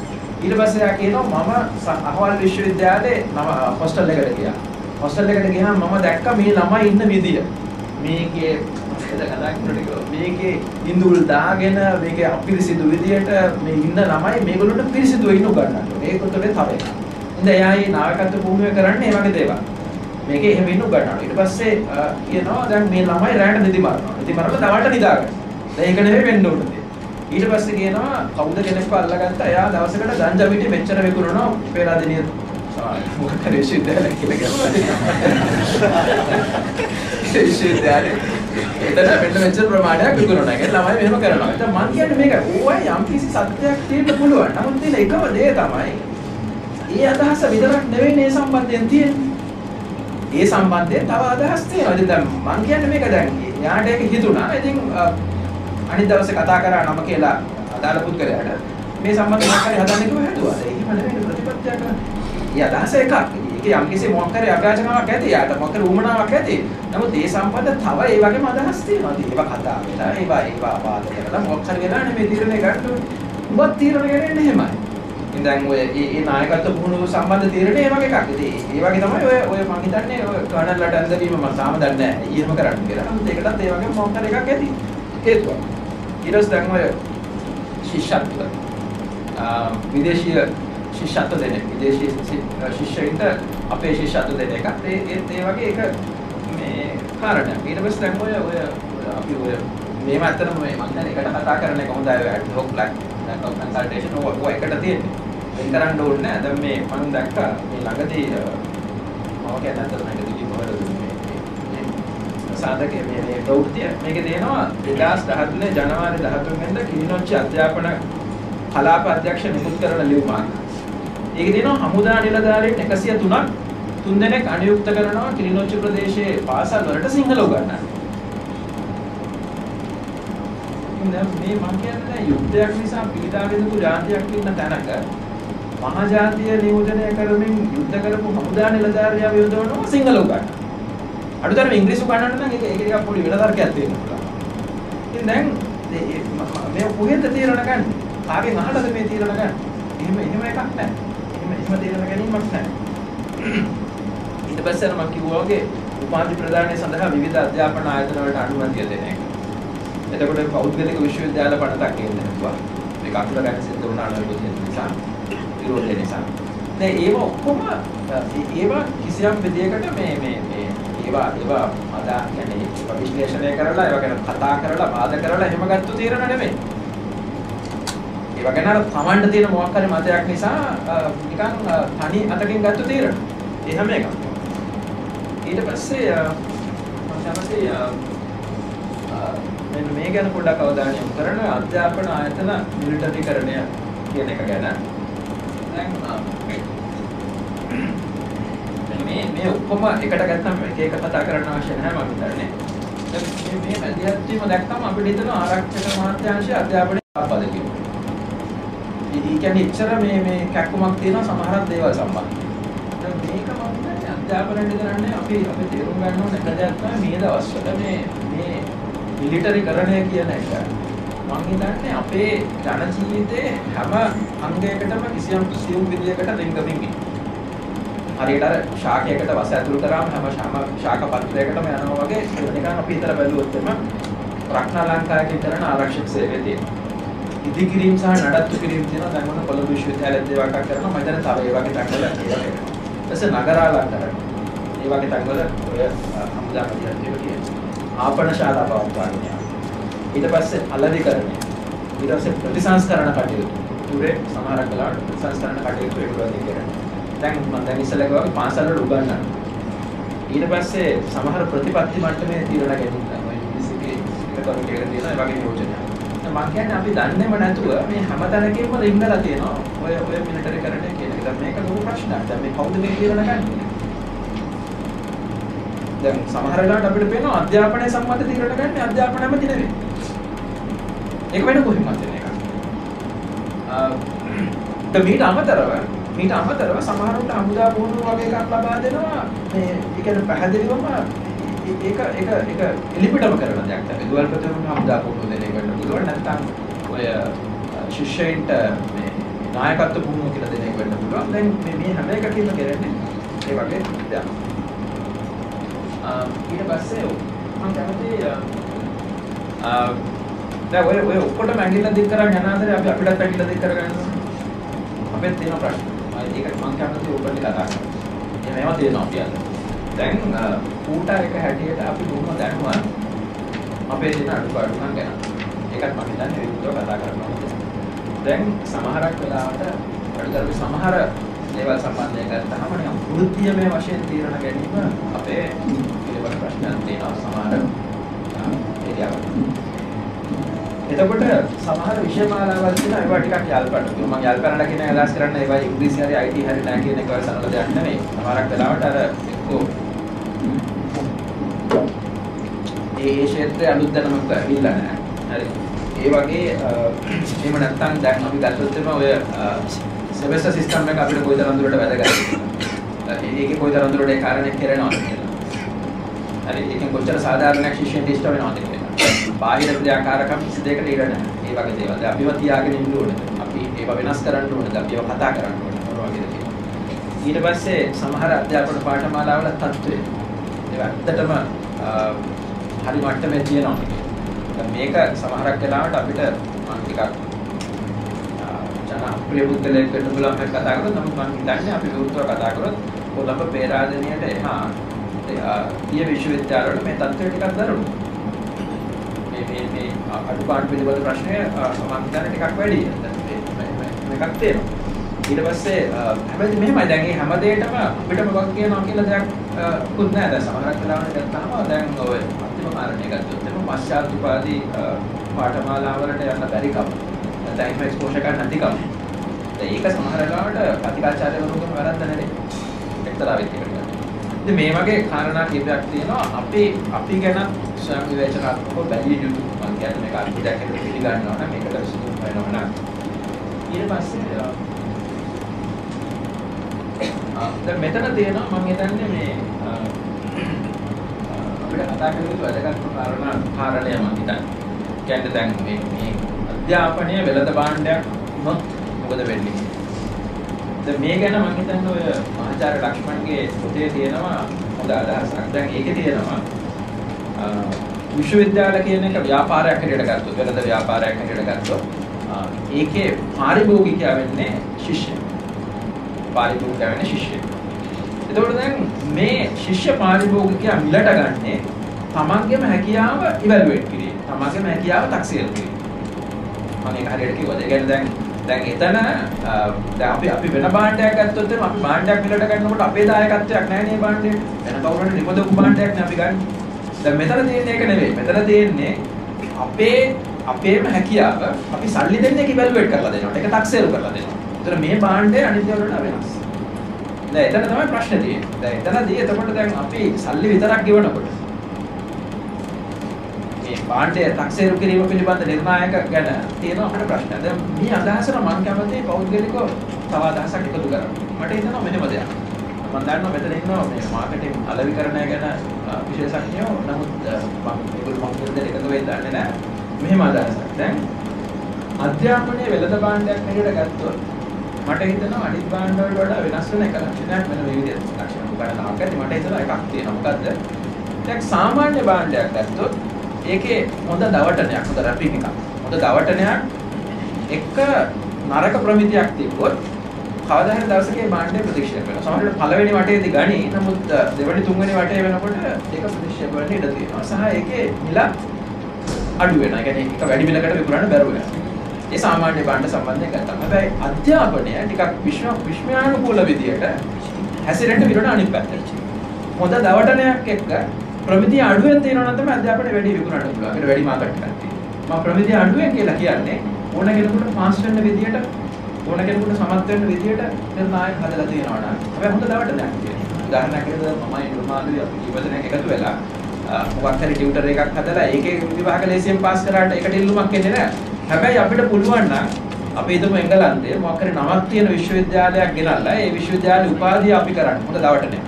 ඊට පස්සේ එයා කියනවා මම අහවල් විශ්වවිද්‍යාලේ මම හොස්ටල් එකට ගියා. හොස්ටල් එකට ගියාම මම දැක්කා මේ ළමයි ඉන්න විදිය. මේකේ මේකේ ඉඳුල් දාගෙන මේකේ අපිරිසිදු විදියට මේ ඉන්න ළමයි මේගොල්ලන්ට පිරිසිදුව ඉන්න උගන්වන්න ඕනේ. ඒකට තව එකක්. ඉතින් එයා මේ නායකත්ව භූමිය කරන්නේ මේ වගේ දේවල්. මේකේ එහෙම ඉන්න උගන්වනවා. ඊට පස්සේ කියනවා දැන් මේ ළමයි රැට නිදි මරනවා. නිදි මරලා දවල්ට නිදාගන්න. දැන් ඒක නෙවෙයි වෙන්න ඕනේ. ඊට පස්සේ කියනවා කවුද කෙනෙක්ව අල්ලගත්තා. එයා දවසකට ගංජා පිටි මෙච්චර විකුණනවා. පෙරාදෙනිය මොකක් හරි විශ්වවිද්‍යාලයක් කියලා කියනවා. විශ්වවිද්‍යාලේ එතන මෙච්චර ප්‍රමාණයක් විකුණනවා. ඒක ළමයි මෙහෙම කරනවා. දැන් මම කියන්නේ මේක ඕවයි යම් කිසි සත්‍යයක් තියෙන්න පුළුවන්. නමුත් තියෙන එකම දේ තමයි ඒ අදහස විතරක් නෙවෙයි මේ සම්බන්ධයෙන් තියෙන්නේ. ඒ සම්බන්ධයෙන් තව අදහස් තියෙනවා. ඉතින් දැන් මම කියන්නේ මේක දැන් යාට ඒක හිතුණා. ඉතින් අනිත් දවසේ කතා කරා නම කියලා අදාළ පුද්ගලයාට මේ සම්බන්ධව මොකක් හරි හදන්න කිව්ව හැදුවා. එහෙම නෙවෙයි ප්‍රතිපත්තියක් කරන්නේ. ඒ අදහස එකක්. ඒක යම්කිසි මොකක් හරි අභ්‍යාසකමක් ඇති. යාට මොකක් හරි උමනාවක් ඇති. නමුත් ඒ සම්බන්ධ තව ඒ වගේම අදහස් තියෙනවා. ඒවා කතා වෙලා ඒවා ආපාද කරලා මොකක් හරි වෙලා නෙමෙයි තීරණය ගන්න ඕනේ. උඹත් තීරණය ගන්නේ එහෙමයි. ඉතින් දැන් ඔය මේ නායකත්ව පුහුණුව සම්බන්ධ තීරණය ඒ වගේ එකක්. ඉතින් ඒ වගේ තමයි ඔය මම හිතන්නේ ඔය කර්නල්ලට ඇඳවීම මම තාම දන්නේ නැහැ. ඊයම කරන්න කියලා. නමුත් ඒකටත් ඒ වගේ මොකක් හරි එකක් ඇති. හේතුවක්. ඊට දැන් ඔය ශිෂ්‍යත්ව විදේශීය ශිෂ්‍යත්ව දෙන විදේශීය ශිෂ්‍යයින්ට අපේ ශිෂ්‍යත්ව දෙන එක ඒ වගේ එක මේ කාරණයක්. ඊට පස්සේ දැන් ඔය අපි ඔය මේව ඇත්තටම මේ මම දැන් එකට කතා කරන එක හොඳයි. ඔය ඇඩ්හොක් ලැක් කන්සල්ටේෂන් ඔය එකට තියෙන්නේ. වෙන කරන්න ඕනේ නැහැ. දැන් මේ මම දැක්කා මේ ළඟදී මම කියන්නේ අතන මේක දිවි මොකද සාධකයේ මේ ප්‍රවෘත්තිය මේකේ තියෙනවා 2013 ජනවාරි 13 වෙනිදා කිලිනොච්චි අධ්‍යාපන කලාප අධ්‍යක්ෂ නිකුත් කරන ලියුමක්. ඒකේ තියෙනවා හමුදා නිලධාරීන් 103ක් 3 දෙනෙක් අනියුක්ත කරනවා කිලිනොච්චි ප්‍රදේශයේ පාසල් වලට සිංහල උගන්වන්න. ඉතින් මේ මම කියන්නේ යුද්ධයක් නිසා පීඩා විඳපු ජාතියක් ඉන්න තැනක මහජාතිය නියෝජනය කරමින් යුද්ධ කරපු හමුදා නිලධාරියා යොදවනවා සිංහල උගන්වන්න. අඩුතරම ඉංග්‍රීසි උගන්වන්න නම් ඒක ටිකක් පොඩි වෙන තර්කයක් තියෙනවා. ඉතින් දැන් මේ කොහෙන්ද තීරණ ගන්න? කාගෙන් අහලාද මේ තීරණ ගන්න? එහෙම එකක් නැහැ. එහෙම තීරණ ගැනීමක් නැහැ. ඊට පස්සේ මම කිව්වා වගේ උපාධි ප්‍රදානය සඳහා විවිධ අධ්‍යාපන ආයතන වලට අනුමැතිය දෙන එක. එතකොට පෞද්ගලික විශ්වවිද්‍යාල පනතක් කියන්නේ නැතුව ඒක අකුල ගැන සිද්ධ වුණා නේද නිසා විරෝධය නිසා. දැන් ඒව ඔක්කොම ඒවා කිසියම් විදියකට ඒවා අදා කියන්නේ ඒවා විශ්ලේෂණය කරලා ඒවා ගැන කතා කරලා වාද කරලා එහෙම ගත්ත තීරණ නෙමෙයි. ඒවා ගැන අර තමන්ට තියෙන මොකක් හරි මතයක් නිසා නිකන් තනි අතකින් ගත්ත තීරණ. ඒ හැම එකක්ම. ඊට පස්සේ මම තමයි මෙන්න මේ ගැන පොඩ්ඩක් අවධානය යොමු කරන අධ්‍යාපන ආයතන මිලිටරිකරණය කියන එක ගැන. දැන් මේ ඔක්කොම එකට ගත්තම එක කතා කරන්න අවශ්‍ය නැහැ මම හිතන්නේ. දැන් මේ මැදිහත්වීම දැක්කම අපිට හිතෙන ආරක්ෂක අමාත්‍යාංශයේ අධ්‍යාපනයේ ආපද කියලා. ඒ කියන්නේ ඉච්චර මේ කැක්කමක් තියෙන සමහරක් දේවල් සම්බන්ධ. දැන් මේක මම හිතන්නේ අධ්‍යාපනයේ කරන්නේ අපි තේරුම් ගන්න ඕන එක දෙයක් තමයි මේ දවස්වල මේ මිලිටරිකරණය කියන එක. මම හිතන්නේ අපේ ජන ජීවිතේ හැම අංගයකටම කිසියම් සියුම් විදියකට රිංගමින් ඉන්නේ. හරියට අර ශාකයකට වස ඇතුළු කරාම හැම ශාක පත්‍රයකටම යනවා වගේ නිකන් අපි හිතලා බැලුවොත් එම රක්ෂාලංකාරකේ කරන ආරක්ෂක සේවය තියෙනවා. ඉදිකිරීම සහ නඩත්තු කිරීම තියෙනවා. දැන් මොන කොළඹ විශ්වවිද්‍යාලයේ දේවල් කරනවා. මම හිතන්නේ තව ඒ වගේ තැන්වල ඒවා කරනවා. ඊටසේ නගරාලංකාරක ඒ වගේ තැන්වල ඔය හමුදා මැදිහත්වීම තියෙනවා. ආපන ශාලා පවත්වන්නේ. ඊට පස්සේ අලදිකරණය. ඊට පස්සේ ප්‍රතිසංස්කරණ කටයුතු. උරේ සමහර කලාවට ප්‍රතිසංස්කරණ කටයුතු ඒකවල කරනවා. දැන් මම දැන් ඉස්සෙල්ලා ගාව පාසල් වල උගන්වනවා. ඊට පස්සේ සමහර ප්‍රතිපත්ති මට්ටමේ තීරණ ගැනීම තමයි යුනිවර්සිටි එක කරුණු කියලා තියෙනවා ඒ වගේ යෝජනා. මම කියන්නේ අපි දන්නේම නැතුව මේ හැමතැනකම රිංගලා තියෙනවා. ඔය මිලිටරිකරණය කියන එක. දැන් මේක ලොකු ප්‍රශ්නයක්. දැන් මේ කවුද මේ තීරණ ගන්නේ? දැන් සමහර වෙලාවට අපිට පේනවා අධ්‍යාපනයේ සම්බන්ධ තීරණ ගන්න අධ්‍යාපනයම දිනෙන්නේ. ඒක වෙන කොහෙන්වත් දෙන එකක්. මීට අමතරව සමහරවිට හමුදා පුහුණුව වගේ එකක් ලබා දෙනවා. මේ ඒ කියන්නේ පැහැදිලිවම ඒක එලිපිටම කරන දෙයක් තමයි. දුවල්පතරුන් හමුදා පුහුණුව දෙන එකට පුළුවන් නැත්නම් ඔය ශිෂ්‍යයින්ට මේ නායකත්ව පුහුණුව කියලා දෙන එක වෙන්න පුළුවන්. දැන් මේ හැම එකකින්ම කරන්නේ ඒ වගේ දෙයක්. ඊට පස්සේ මම කැමති දැන් ඔය ඔක්කොටම ඇඟිල්ල දික් කරන් යන අතරේ අපි අපිටත් ඇඟිල්ල දික් කරගන්න ඕනේ. අපිට තියෙන ප්‍රශ්න. ඒකට මම කැමති ඔබට කතා කරන්න. මේවා තියෙනවා අපි අද. දැන් කූටා එක හැටියට අපි බොහොම දැනුවත් අපේ තියෙන අඩුපාඩුකම් ගැන. ඒකත් මම හිතන්නේ විරුද්ධව කතා කරනවා. දැන් සමහරක් වෙලාවට අඩුතරමේ සමහර දේවල් සම්බන්ධයෙන් ගත්තාම නිකන් වෘත්තීයමය වශයෙන් තීරණ ගැනීම අපේ පිළිවෙල ප්‍රශ්නයක් තියෙනවා සමහර ඒරියාවල. එතකොට සමහර විෂය මාලාවල් තියෙනවා ඒවා ටිකක් යාල්පට. මම යාල්පනලා කියන අදහස් කරන්නේ ඒවා ඉංග්‍රීසි හරි IT හරි නැහැ කියන එක වල සරල දෙයක් නෙමෙයි. සමහරක් වෙලාවට අර එක්කෝ ඒ ක්ෂේත්‍රයේ අලුත් දැනුමක් ඇවිල්ලා නැහැ. හරි. ඒ වගේ එහෙම නැත්නම් දැන් අපි ගත්තොත් එම ඔය සෙමෙස්ටර් සිස්ටම් එක අපිට කොයිතරම් දුරට වැදගත්ද? ඒකේ කොයිතරම් දුරට ඒ කාරණේ කරනවද කියලා. හරි. ඒකෙන් කොච්චර සාධාරණයක් ශිෂ්‍යයන්ට ඉෂ්ට වෙනවද කියලා. බාහිර ක්‍රියාකාරකම් කිසි දෙයකට ඉඩ නැහැ. ඒ වගේ දේවල්. දැන් අපිව තියාගෙන ඉන්න ඕනේ. අපි ඒව වෙනස් කරන්න ඕනේ. අපිව කතා කරන්න ඕනේ. මොන වගේද කියලා. ඊට පස්සේ සමහර අධ්‍යාපන පාඨමාලාවල තත්ත්වය. ඒක ඇත්තටම හරි මට්ටමේ තියෙනවා. දැන් මේක සමහරක් වෙලාවට අපිට මම ටිකක් ජනප්‍රිය බුද්ධලෙක් වෙන්න පුළුවන් මේක කතා කරොත් නමුත් මම හිතන්නේ අපි විරුද්ධව කතා කරොත් කොළඹ පේරාදෙනියට එහා තිය විශ්වවිද්‍යාලවල මේ තත්ත්වය ටිකක් දරුණු. මේ අඩුපාඩු පිළිබඳ ප්‍රශ්නය මම හිතන්නේ ටිකක් වැඩි. මේකක් තියෙනවා. ඊට පස්සේ හැබැයි මෙහෙමයි දැන් මේ හැම දෙයකටම අපිටම වග කියනවා කියලා දෙයක් කුත් නැහැ. දැන් සමහරක් වෙලාවට ගත්තාම දැන් ඔය අන්තිම කාරණේ ගත්තොත් එතන පශ්චාත් උපාධි පාඨමාලාවලට යන්න බැරි කම. නැත්නම් එක්ස්පෝෂර් ගන්න නැති කම. දැන් ඒක සමහර වෙලාවට කතිකාචාර්යවරුන්ගේම වැරද්ද නෙවෙයි. එක්තරා විදිහකට. ඉතින් මේ වගේ කාරණා කිහිපයක් තියෙනවා අපි ගැන ස්වයං විවේචනාත්මකව බැලිය යුතු. මම කියන්නේ මේක අපි දැක්කේ පිළිගන්නවා නම් මේකට විසඳුම් වෙනවා නම් ඊට පස්සේ දැන් මෙතන තියෙනවා මම හිතන්නේ මේ අපිට කතා කරන වැදගත්ම කාරණය මම හිතන්නේ. කියන්නේ දැන් මේ අධ්‍යාපනයේ වෙළඳ භාණ්ඩයක් වුණොත් මොකද වෙන්නේ? දැන් මේ ගැන මම හිතන්නේ ඔය මහාචාර්ය ලක්ෂ්මන්ගේ පොතේ තියෙනවා හොඳ අදහසක්. දැන් ඒකේ තියෙනවා විශ්වවිද්‍යාල කියන එක ව්‍යාපාරයක් හැටියට ගත්තොත් වෙළඳ ව්‍යාපාරයක් හැටියට ගත්තොත් ඒකේ පාරිභෝගිකයා වෙන්නේ ශිෂ්‍යයා. පාරිභෝගිකයා වෙන්නේ ශිෂ්‍යයා. එතකොට දැන් මේ ශිෂ්‍ය පාරිභෝගිකයා මිලට ගන්නේ තමන්ගේම හැකියාව ඉවැලුවේට් කිරීම. තමන්ගේම හැකියාව taxation කිරීම. මම ඒක හරියට කිව්වද? ඒ කියන්නේ දැන් එතන දැන් අපි වෙන භාණ්ඩයක් ගත්තොත් එimhe අපි භාණ්ඩයක් මිලට ගන්නකොට අපේ දායකත්වයක් නැහැ නේ භාණ්ඩේ. වෙන කවුරුහරි නිපදවපු භාණ්ඩයක් නේ අපි ගන්න. දැන් මෙතන තියෙන්නේ ඒක නෙවෙයි. මෙතන තියෙන්නේ අපේම හැකියාව අපි සල්ලි දෙන්නේ ඉවැලුවේට් කරලා දෙනවා. ඒක taxation කරලා දෙනවා. ඒතර මේ භාණ්ඩේ අනිත් දේවල් වලට වෙනස්. දැන් එතන තමයි ප්‍රශ්නේ තියෙන්නේ. දැන් එතනදී එතකොට දැන් අපි සල්ලි විතරක් ගෙවනකොට මේ භාණ්ඩය taxation කිරීම පිළිබඳ නිර්ණායක ගැන තියෙන අපිට ප්‍රශ්න. දැන් මේ අදහසට මම කැමතියි පෞද්ගලිකව තව අදහසක් එකතු කරන්න. මට හිතෙනවා මෙහෙම දෙයක්. මම දන්නවා මෙතන ඉන්නවා මේ මාකටිං අලෙවිකරණය ගැන විශේෂඥයෝ. නමුත් මම ඒගොල්ලෝ මම කියන එකතු වෙයි දන්නේ නැහැ. මෙහෙම අදහසක්. දැන් අධ්‍යාපනයේ වෙළඳ භාණ්ඩයක් මෙහෙට ගත්තොත් මට හිතෙනවා අනිත් භාණ්ඩ වලට වඩා වෙනස් වෙන එක ලක්ෂණයක් වෙන විවිධ ලක්ෂණ උගන්න තාක්කදී මට හිතෙනවා එකක් තියෙනවා. මොකද්ද? දැන් සාමාන්‍ය භාණ්ඩයක් ගත්තොත් ඒකේ හොඳ දවටනයක්, හොඳ රැපින් එකක්. හොඳ දවටනයක් එක නරක ප්‍රමිතියක් තිබ්බොත් කවදා හරි දවසක මේ භාණ්ඩය ප්‍රතික්ෂේප වෙනවා. සමහරවිට පළවෙනි වටේදී ගනි, නමුත් දෙවෙනි තුන්වෙනි වටේ වෙනකොට ඒක ප්‍රතික්ෂේප වෙන්න ඉඩ තියෙනවා. සහ ඒකේ මිල අඩු වෙනවා. ඒ කියන්නේ ඒක වැඩි මිලකට විකුණන්න බැරුව යනවා. ඒ සාමාන්‍ය භාණ්ඩ සම්බන්ධයෙන් ගත්තම. හැබැයි අධ්‍යාපනය ටිකක් විශ්වයානුකූල විදියට හැසිරෙන්න විරණ අනිත් පැත්තට. හොඳ දවටනයක් එක්ක ප්‍රමිතිය අඩුවෙන් තියෙනවා නම් තමයි අධ්‍යාපනය වැඩි විකුණන්න පුළුවන්. ඒකට වැඩි මාකට් එකක් තියෙනවා. මම ප්‍රමිතිය අඩුවෙන් කියලා කියන්නේ ඕන කෙනෙකුට පාස් වෙන්න විදියට, ඕන කෙනෙකුට සමත් වෙන්න විදියට නිර්ණායක හදලා තියෙනවා නම්. හැබැයි හොඳ දවටනයක් තියෙනවා. උදාහරණයක් විදිහට මම ඉන්දුමාදුවේ අපි කීපදෙනෙක් එකතු වෙලා මොකක් හරි ටියුටර් එකක් හදලා ඒකේ විභාග ලේසියෙන් පාස් කරාට ඒකට ඉල්ලුමක් එන්නේ නැහැ. හැබැයි අපිට පුළුවන් නම් අපි හිතමු එංගලන්තයේ මොකක් හරි නමක් තියෙන විශ්වවිද්‍යාලයක් ගෙනල්ලා ඒ විශ්වවිද්‍යාලේ උපාධිය අපි කරන්න. හොඳ දවටනයක්.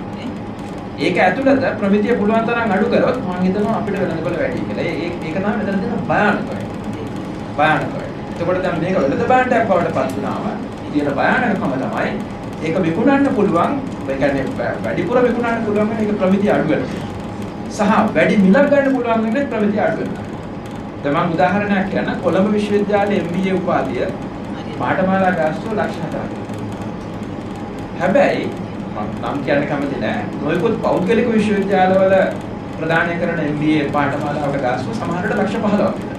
ඒක ඇතුළත ප්‍රමිතිය පුළුවන් තරම් අඩු කරොත් මම හිතනවා අපිට වෙළඳපොළ වැඩි කියලා. ඒක තමයි මෙතන තියෙන භයානකම. එතකොට දැන් මේක වෙළඳ භාණ්ඩයක් බවට පත් වුණාම තියෙන භයානකම තමයි ඒක විකුණන්න පුළුවන්, ඒ කියන්නේ වැඩිපුර විකුණන්න පුළුවන් වෙන එක ප්‍රමිතිය අඩු වෙනවා. සහ වැඩි මිලක් ගන්න පුළුවන් වෙන ප්‍රමිතිය අඩු වෙනවා. දැන් මම උදාහරණයක් කියන්න කොළඹ විශ්වවිද්‍යාලයේ MBA උපාධිය පාඨමාලා ගාස්තු ලක්ෂ 4ක්. හැබැයි නම් කියන්න කැමති නෑ නොයෙකුත් පෞද්ගලික විශ්වවිද්‍යාලවල ප්‍රදානය කරන MBA පාඨමාලාවක ගාස්තු සමහරවිට ලක්ෂ 15ක් විතර.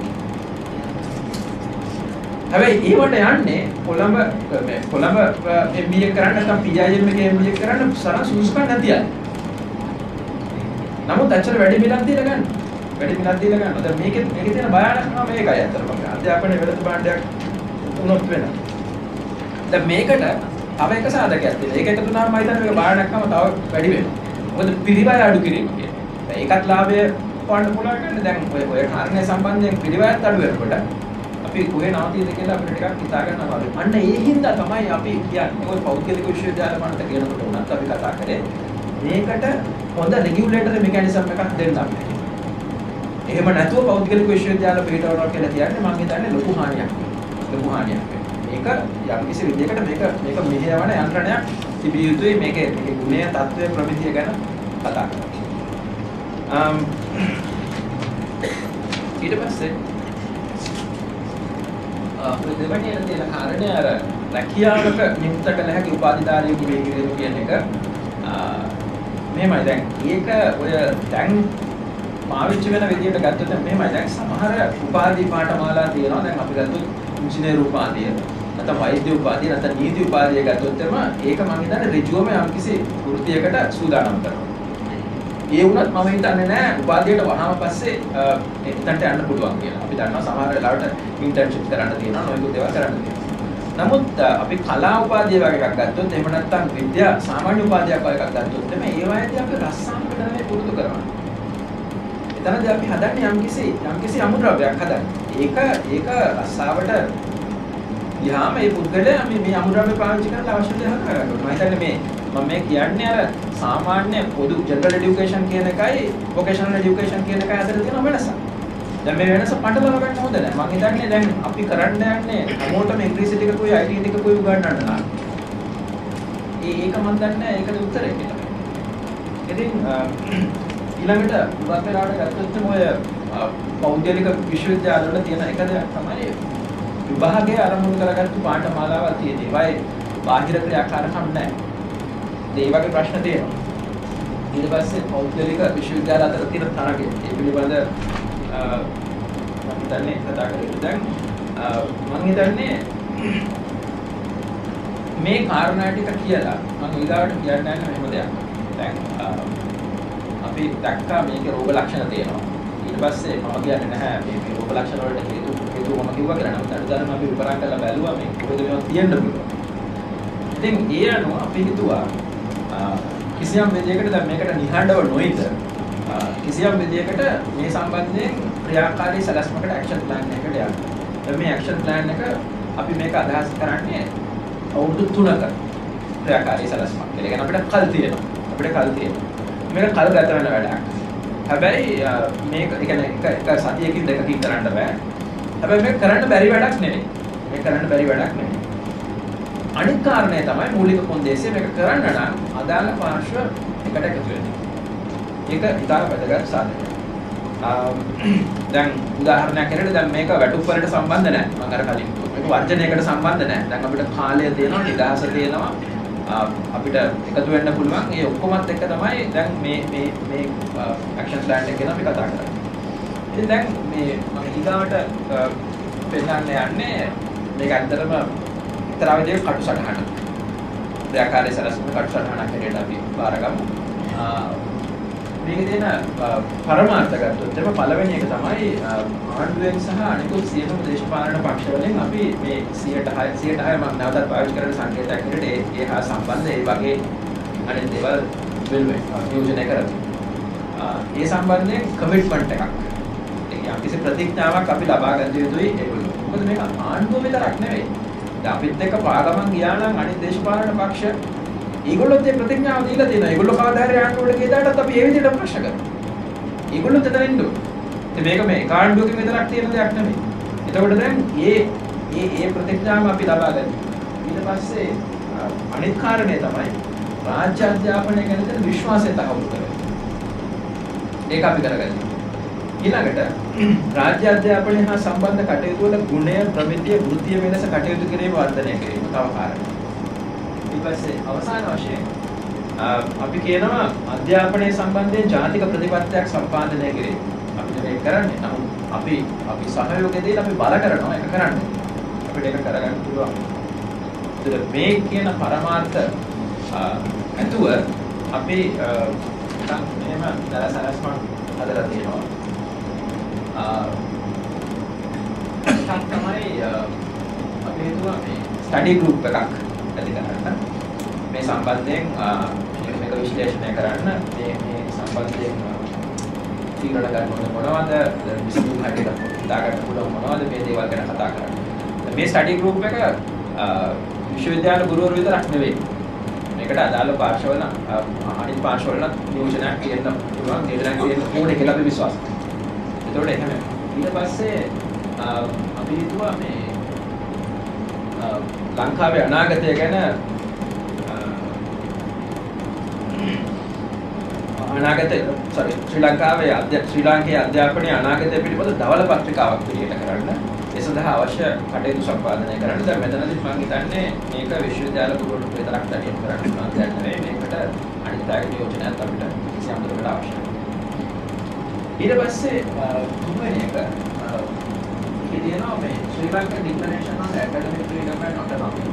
හැබැයි ඒවට යන්නේ කොළඹ MBA කරන්න නැත්නම් PIM එකේ MBA කරන්න සරල සුදුසුකම් නැති අය. නමුත් ඇත්තට වැඩි මිලක් දීලා ගන්න. දැන් මේකේ තියෙන භයානකම මේකයි අතර මම අධ්‍යාපනයේ වෙළඳ භාණ්ඩයක් වුණොත් වෙන. දැන් මේකට තව එක සාධකයක් තියෙනවා. ඒක එකතු වුණාම මම හිතන්නේ මේක භයානකම තව වැඩි වෙනවා. මොකද පිරිවැය අඩු කිරීම කියන්නේ. දැන් ඒකත් ලාභය පවන්න පුළුවන් කියන්නේ දැන් ඔය කාරණේ සම්බන්ධයෙන් පිරිවැයත් අඩු වෙනකොට අපි කොහේ නවතියද කියලා අපිට ටිකක් හිතා ගන්න අමාරුයි. අන්න ඒ හින්දා තමයි අපි කියන්නේ ඔය පෞද්ගලික විශ්වවිද්‍යාල මණ්ඩල කියනකොට උනත් අපි කතා කරේ මේකට හොඳ රෙගියුලේටරි මෙකැනිසම් එකක් දෙන්න අපිට. එහෙම නැතුව පෞද්ගලික විශ්වවිද්‍යාල පිටවනවා කියලා කියන්නේ මම හිතන්නේ ලොකු හානියක්. මේක යම්කිසි විදිහකට මේක මෙහෙයවන යන්ත්‍රණයක් තිබිය යුතුයි. මේකේ ගුණය, තත්ත්වය, ප්‍රමිතිය ගැන කතා කරනවා. ඊට පස්සේ ඔය දෙවැනියට තියෙන කාරණය අර රැකියාවක නියුක්ත කළ හැකි උපාධිධාරියෙකු වේ කියන එක මෙහෙමයි. දැන් ඒක ඔය දැන් පාවිච්චි වෙන විදිහට ගත්තොත් මෙහෙමයි. දැන් සමහර උපාධි පාඨමාලා තියෙනවා. දැන් අපි ගත්තොත් ඉංජිනේරු උපාධිය, නැත්නම් වෛද්‍ය උපාධිය, නැත්නම් නීති උපාධිය ගත්තොත් ඒක මම හිතන්නේ ඍජුවම යම්කිසි වෘත්තියකට සූදානම් කරනවා. ඒ වුණත් මම හිතන්නේ නෑ උපාධියට වහාම පස්සේ එතනට යන්න පුළුවන් කියලා. අපි දන්නවා සමහර වෙලාවට ඉන්ටර්න්ෂිප් කරන්න තියෙනවා, නොයෙකුත් දේවල් කරන්න තියෙනවා. නමුත් අපි කලා උපාධිය වගේ එකක් ගත්තොත් එහෙම නැත්නම් විද්‍යා සාමාන්‍ය උපාධියක් වගේ එකක් ගත්තොත් මේ ඒවායේදී අපි රස්සාම් පිටරනේ පුරුදු කරනවා. එතනදී අපි හදන්නේ යම්කිසි අමුද්‍රව්‍යයක් හදන්නේ. ඒක රස්සාවට ගියාම මේ පුද්ගලයා මේ අමුද්‍රව්‍ය පාවිච්චි කරලා අවශ්‍ය දේ හදා ගන්නවා. මම හිතන්නේ මම කියන්නේ අර සාමාන්‍ය පොදු ජෙනරල් এডুকেෂන් කියන එකයි වොකේෂනල් এডুকেෂන් කියන එකයි අතර තියෙන වෙනස. දැන් මේ වෙනස පටලවා ගන්න හොඳ නැහැ. මම හිතන්නේ දැන් අපි කරන්න යන්නේ හැමෝටම ඉංග්‍රීසි ටිකකුයි IT ටිකකුයි උගන්වන්න නා. ඒක මම දන්නේ ඒකද උත්තරේ කියලා. ඉතින් ඊළඟට උගන්වලාට ගත්තොත් ඔය පෞද්ගලික විශ්වවිද්‍යාලවල තියෙන එක දෙයක් තමයි විභාගයේ ආරම්භ කරගත්තු පාඨමාලාවක් තියෙනවා. ඒවයි බාහිර ක්‍රියාකාරකම් නැහැ. ඒ වගේ ප්‍රශ්න තියෙනවා. ඊට පස්සේ පෞද්ගලික විශ්වවිද්‍යාල අතර තියෙන තරගය. ඒ පිළිබඳ මම හිතන්නේ කතා කරලා දැන් මම හිතන්නේ මේ කාරණා ටික කියලා මම ඊගාවට කියන්න යන මෙහෙම දෙයක්. දැන් අපි දැක්කා මේකේ රෝග ලක්ෂණ තියෙනවා. ඊට පස්සේ මම කියන්නේ නැහැ මේ රෝග ලක්ෂණ වලට හේතු මම කිව්වා කියලා. නමුත් අනුදාන අපි විපරම් කරලා බැලුවා මේ කොහෙද මේවා තියෙන්න පුළුවන්. ඉතින් ඒ අනුව අපි හිතුවා කිසියම් විදියකට දැන් මේකට නිහඬව නොයිද කිසියම් විදියකට මේ සම්බන්ධයෙන් ක්‍රියාකාරී සැලැස්මකට ඇක්ෂන් ප්ලෑන් එකකට යන්න. දැන් මේ ඇක්ෂන් ප්ලෑන් එක අපි මේක අදහස් කරන්නේ අවුරුදු 3ක ක්‍රියාකාරී සැලැස්මක් කියලා. ඒ කියන්නේ අපිට කල් තියෙනවා. මේක කල් ගත වෙන වැඩක්. හැබැයි මේක ඒ කියන්නේ එක සතියකින් දෙකකින් කරන්න බෑ. හැබැයි මේක කරන්න බැරි වැඩක් නෙමෙයි. අනිත් කාරණය තමයි මූලික කොන්දේසිය මේක කරන්න නම් අදාළ පාර්ශ්ව එකට එකතු වෙන්න. ඒක ඉතාල වැදගත් සාධකයක්. දැන් උදාහරණයක් හැටියට දැන් මේක වැටුප් වලට සම්බන්ධ නැහැ. මම අර කලින් කිව්වා. මේක වර්ජනයකට සම්බන්ධ නැහැ. දැන් අපිට කාලය තියෙනවා, නිදහස තියෙනවා. අපිට එකතු වෙන්න පුළුවන්. ඒ ඔක්කොමත් එක්ක තමයි දැන් මේ ඇක්ෂන් ප්ලෑන් එක ගැන අපි කතා කරන්නේ. ඉතින් දැන් මේ මම ඊගාවට පෙන්නන්න යන්නේ මේක ඇත්තටම එක්තරා විදිහක කටුසටහනක්. ක්‍රියාකාරී සැලැස්ම කටුසටහනක් හැටියට අපි බාරගමු. මේකේ තියෙන පරමාර්ථ ගත්තොත් එම පළවෙනි එක තමයි ආණ්ඩුවෙන් සහ අනිකුත් සියලුම දේශපාලන පක්ෂවලින් අපි මේ 106 මම නැවතත් පාවිච්චි කරන සංකේතයක් හැටියට ඒ හා සම්බන්ධ ඒ වගේ අනිත් දේවල් නියෝජනය කරනවා. ඒ සම්බන්ධයෙන් කමිට්මන්ට් එකක්. ඒ කියන්නේ කිසි ප්‍රතිඥාවක් අපි ලබා ගන්න යුතුයි ඒගොල්ලෝ. මොකද මේක ආණ්ඩුව විතරක් නෙවෙයි. දැන් අපිත් එක්ක පාගමන් ගියා නම් අනිත් දේශපාලන පක්ෂ ඒගොල්ලොත් ඒ ප්‍රතිඥාව දීලා තියෙනවා. ඒගොල්ලෝ කවදා හරි ආණ්ඩුවට ගියදාටත් අපි ඒ විදිහට ප්‍රශ්න කරනවා. ඒගොල්ලොත් එතන ඉන්න ඕනේ. ඉතින් මේක මේ ආණ්ඩුවකින් විතරක් තියෙන දෙයක් නෙමෙයි. එතකොට දැන් ඒ ප්‍රතිඥාව අපි ලබා ගන්න. ඊට පස්සේ අනිත් කාරණේ තමයි රාජ්‍ය අධ්‍යාපනය ගැන තියෙන විශ්වාසය තහවුරු කරගන්න. ඒක අපි කරගන්නවා. ඊළඟට රාජ්‍ය අධ්‍යාපනය හා සම්බන්ධ කටයුතු වල ගුණය, ප්‍රමිතිය, වෘත්තීය වෙනස කටයුතු කිරීම වර්ධනය කිරීම තව කාරණා. ඊට පස්සේ අවසාන වශයෙන් අපි කියනවා අධ්‍යාපනයේ සම්බන්ධයෙන් ජාතික ප්‍රතිපත්තියක් සම්පාදනය කිරීම. අපිට මේක කරන්නේ. නමුත් අපි සහයෝගය දීලා අපි බල කරනවා ඒක කරන්න. අපිට ඒක කරගන්න පුළුවන්. ඒතර මේ කියන පරමාර්ථ ඇතුව අපි එහෙම දරසලස්මන් හදලා තියෙනවා. තමයි අපි හිතුවා මේ ස්ටඩි ගෲප් එකක් ඇති කරගන්න. මේ සම්බන්ධයෙන් මේක විශ්ලේෂණය කරන්න මේ සම්බන්ධයෙන් තීරණ ගන්න මොනවද විසඳුම් හැටියට දාගන්න පුළුවන් මොනවද මේ දේවල් ගැන කතා කරන්න. මේ ස්ටඩි ගෲප් එක විශ්වවිද්‍යාල ගුරුවරු විතරක් නෙවෙයි. මේකට අදාළ පාර්ශවල අනිත් පාර්ශවල නියෝජනයක් කියන්න පුළුවන් නියෝජනයක් කියන්න ඕනේ කියලා අපි විශ්වාස කරනවා. ඒතකොට එහෙම ඊට පස්සේ අපි හිතුවා මේ ලංකාවේ අනාගතය ගැන ශ්‍රී ලාංකේය අධ්‍යාපනයේ අනාගතය පිළිබඳ ධවල පත්‍රිකාවක් පිළියෙල කරන්න. ඒ සඳහා අවශ්‍ය කටයුතු සම්පාදනය කරන්න. දැන් මෙතනදී මම හිතන්නේ මේක විශ්වවිද්‍යාල ගුරුවරු විතරක් දැනියම් කරන්න පුළුවන් දෙයක් නෙවෙයි. මේකට අනිත් අයගේ යෝජනාවක් අපිට කිසියම් දුරකට අවශ්‍යයි. ඊට පස්සේ තුන්වෙනි එක කියනවා මේ ශ්‍රී Lanka declaration on academic freedom and autonomy.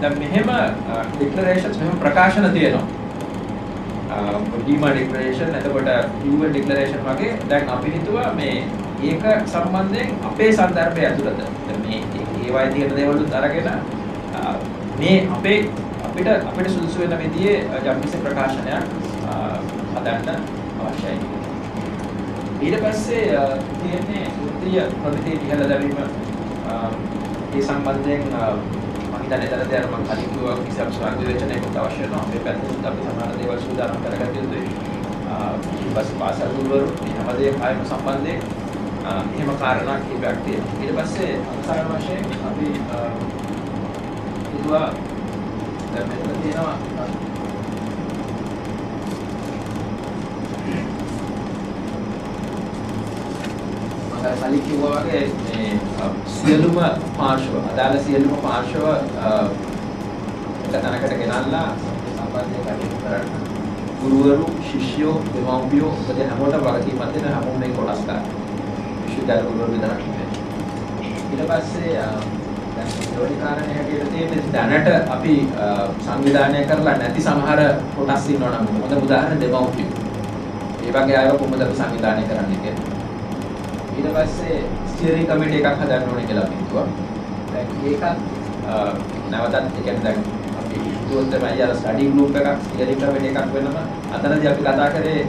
දැන් මෙහෙම ඩික්ලරේෂන්ස් මෙහෙම ප්‍රකාශන තියෙනවා. ඩීමා ඩික්ලරේෂන් එතකොට UN ඩික්ලරේෂන් වගේ දැන් අපි හිතුවා මේ ඒක සම්බන්ධයෙන් අපේ සන්දර්භය ඇතුළත මේ ඒවයි තියෙන දේවලුත් අරගෙන මේ අපිට සුදුසු වෙන විදිහේ යම්කිසි ප්‍රකාශනයක් හදන්න අවශ්‍යයි. ඊට පස්සේ තියෙන්නේ වෘත්තීය ප්‍රමිතිය ඉහළ දැමීම ඒ සම්බන්ධයෙන් මම හිතන්නේ එතනදී මම කලින් කිව්වා කිසියම් සංවිවේචනයකට අවශ්‍ය නැහැ. අපේ පැත්තෙන් අපි සමාන දේවල් සූදානම් කරගන්න යුතුයි. ඊට පස්සේ පාසල් ගුරුවරු මේ හැමදේම ආයම සම්බන්ධයෙන් එහෙම කාරණා කිහිපයක් තියෙනවා. ඊට පස්සේ අවසාන වශයෙන් අපි හිතුවා දැන් මෙතන තියෙනවා අර කලින් කිව්වා වගේ මේ සියලුම පාර්ශ්ව අදාළ සියලුම පාර්ශ්ව එක තැනකට ගෙනල්ලා සම්බන්ධයෙන් කටයුතු කරන්න. ගුරුවරු, ශිෂ්‍යයෝ, දෙමව්පියෝ ඔබේ හැමෝටම වගකීමක් දෙන හැමෝම මේ කොටස් ගන්න. විශ්වවිද්‍යාල ගුරුවරු විතරක් නෙවෙයි. ඊට පස්සේ දැන් ලෝක කාරණේ හැටියට තියෙන්නේ දැනට අපි සංවිධානය කරලා නැති සමහර කොටස් ඉන්නවා නම් හොඳ උදාහරණ දෙමව්පියෝ. ඒ වගේ අයව කොහොමද අපි සංවිධානය කරන්නේ කියලා. ඊට පස්සේ ස්ටියරින් කමිටි එකක් හදන්න ඕනේ කියලා අපි හිතුවා. දැන් ඒකත් නැවතත් ඒ කියන්නේ දැන් අපි හිතුවොත් තමයි අර ස්ටඩි ගෲප් එකක් ස්ටියරින් කමිටි එකක් වෙනම අතනදී අපි කතා කරේ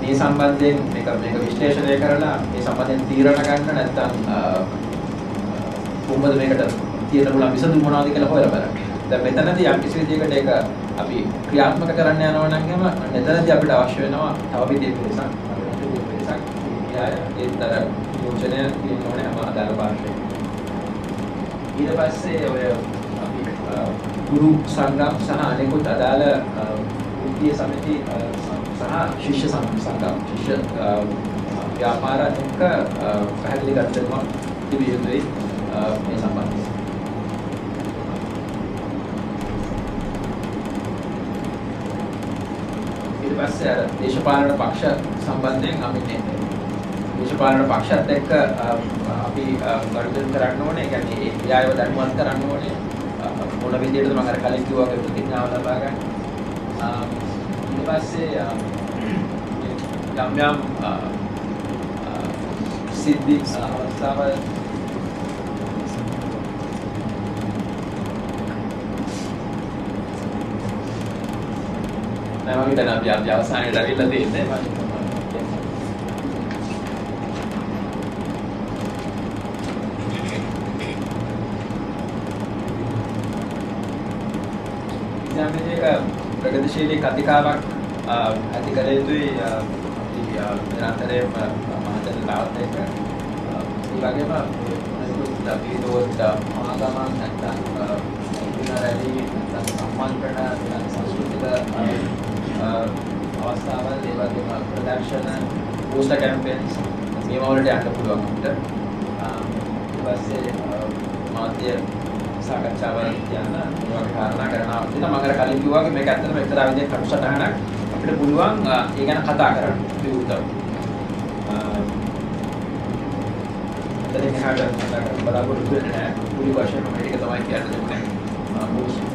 මේ සම්බන්ධයෙන් මේක විශ්ලේෂණය කරලා මේ සම්බන්ධයෙන් තීරණ ගන්න නැත්නම් කොහොමද මේකට තියෙන මුල විසඳුම මොනවද කියලා හොයලා බලන්න. දැන් මෙතනදී යම් කිසි විදිහකට ඒක අපි ක්‍රියාත්මක කරන්න යනවා නම් එතනදී අපිට අවශ්‍ය වෙනවා තව විදිහකට පිළිසක් ඒතර යෝජනය තියෙනවනේ හැම අදාළ පාර්ශ්වයක. ඊට පස්සේ ඔය අපි ගුරු සංගම් සහ අනෙකුත් අදාළ වෘත්තීය සමිති සහ ශිෂ්‍ය සංගම් ශිෂ්‍ය ව්‍යාපාර එක්ක පැහැදිලි කරගන්නවා තිබිය යුතුයි මේ සම්බන්ධයෙන්. ඊට පස්සේ අර දේශපාලන පක්ෂ සම්බන්ධයෙන් අපි දේශපාලන පක්ෂත් එක්ක අපි ගනුදෙනු කරන්න ඕනේ. ඒ කියන්නේ ඒ ක්‍රියාව දැනුවත් කරන්න ඕනේ. මොන විදිහටද මම අර කලින් කිව්වා වගේ ප්‍රතිඥාව ලබා ගන්න. ඊට පස්සේ යම් සිද්ධි අවස්ථාවල් නෑ මම හිතන්නේ අපි අවසානයේට අවිල්ලා තියෙන්නේ. ප්‍රගතිශීලී කතිකාවක් ඇති කළ යුතුයි අපි නිරන්තරයෙන්ම මහජන දායකත්වයක ඒ වගේම අපි දොත් ආගමක් නැත්නම් රැලි නැත්නම් සම්මාන සංස්කෘතික අවස්ථාවල් ඒ වගේම ප්‍රදර්ශන පෝස්ටර් කැම්පේන්ස් මේවා වලට යන්න පුළුවන් අපිට. ඊට පස්සේ මාධ්‍ය සාකච්ඡාවල් කියන මේවා කාරණා කරනවා. ඉතින් මම අර කලින් කිව්වා වගේ මේක ඇත්තටම එක්තරා විදිහක කටසටහනක් අපිට පුළුවන් ඒ ගැන කතා කරන්න විවෘතව. එතනින් එහාට බලාපොරොත්තු වෙන්නේ නැහැ. පුලි වශයෙන් මේක තමයි කියන්නේ.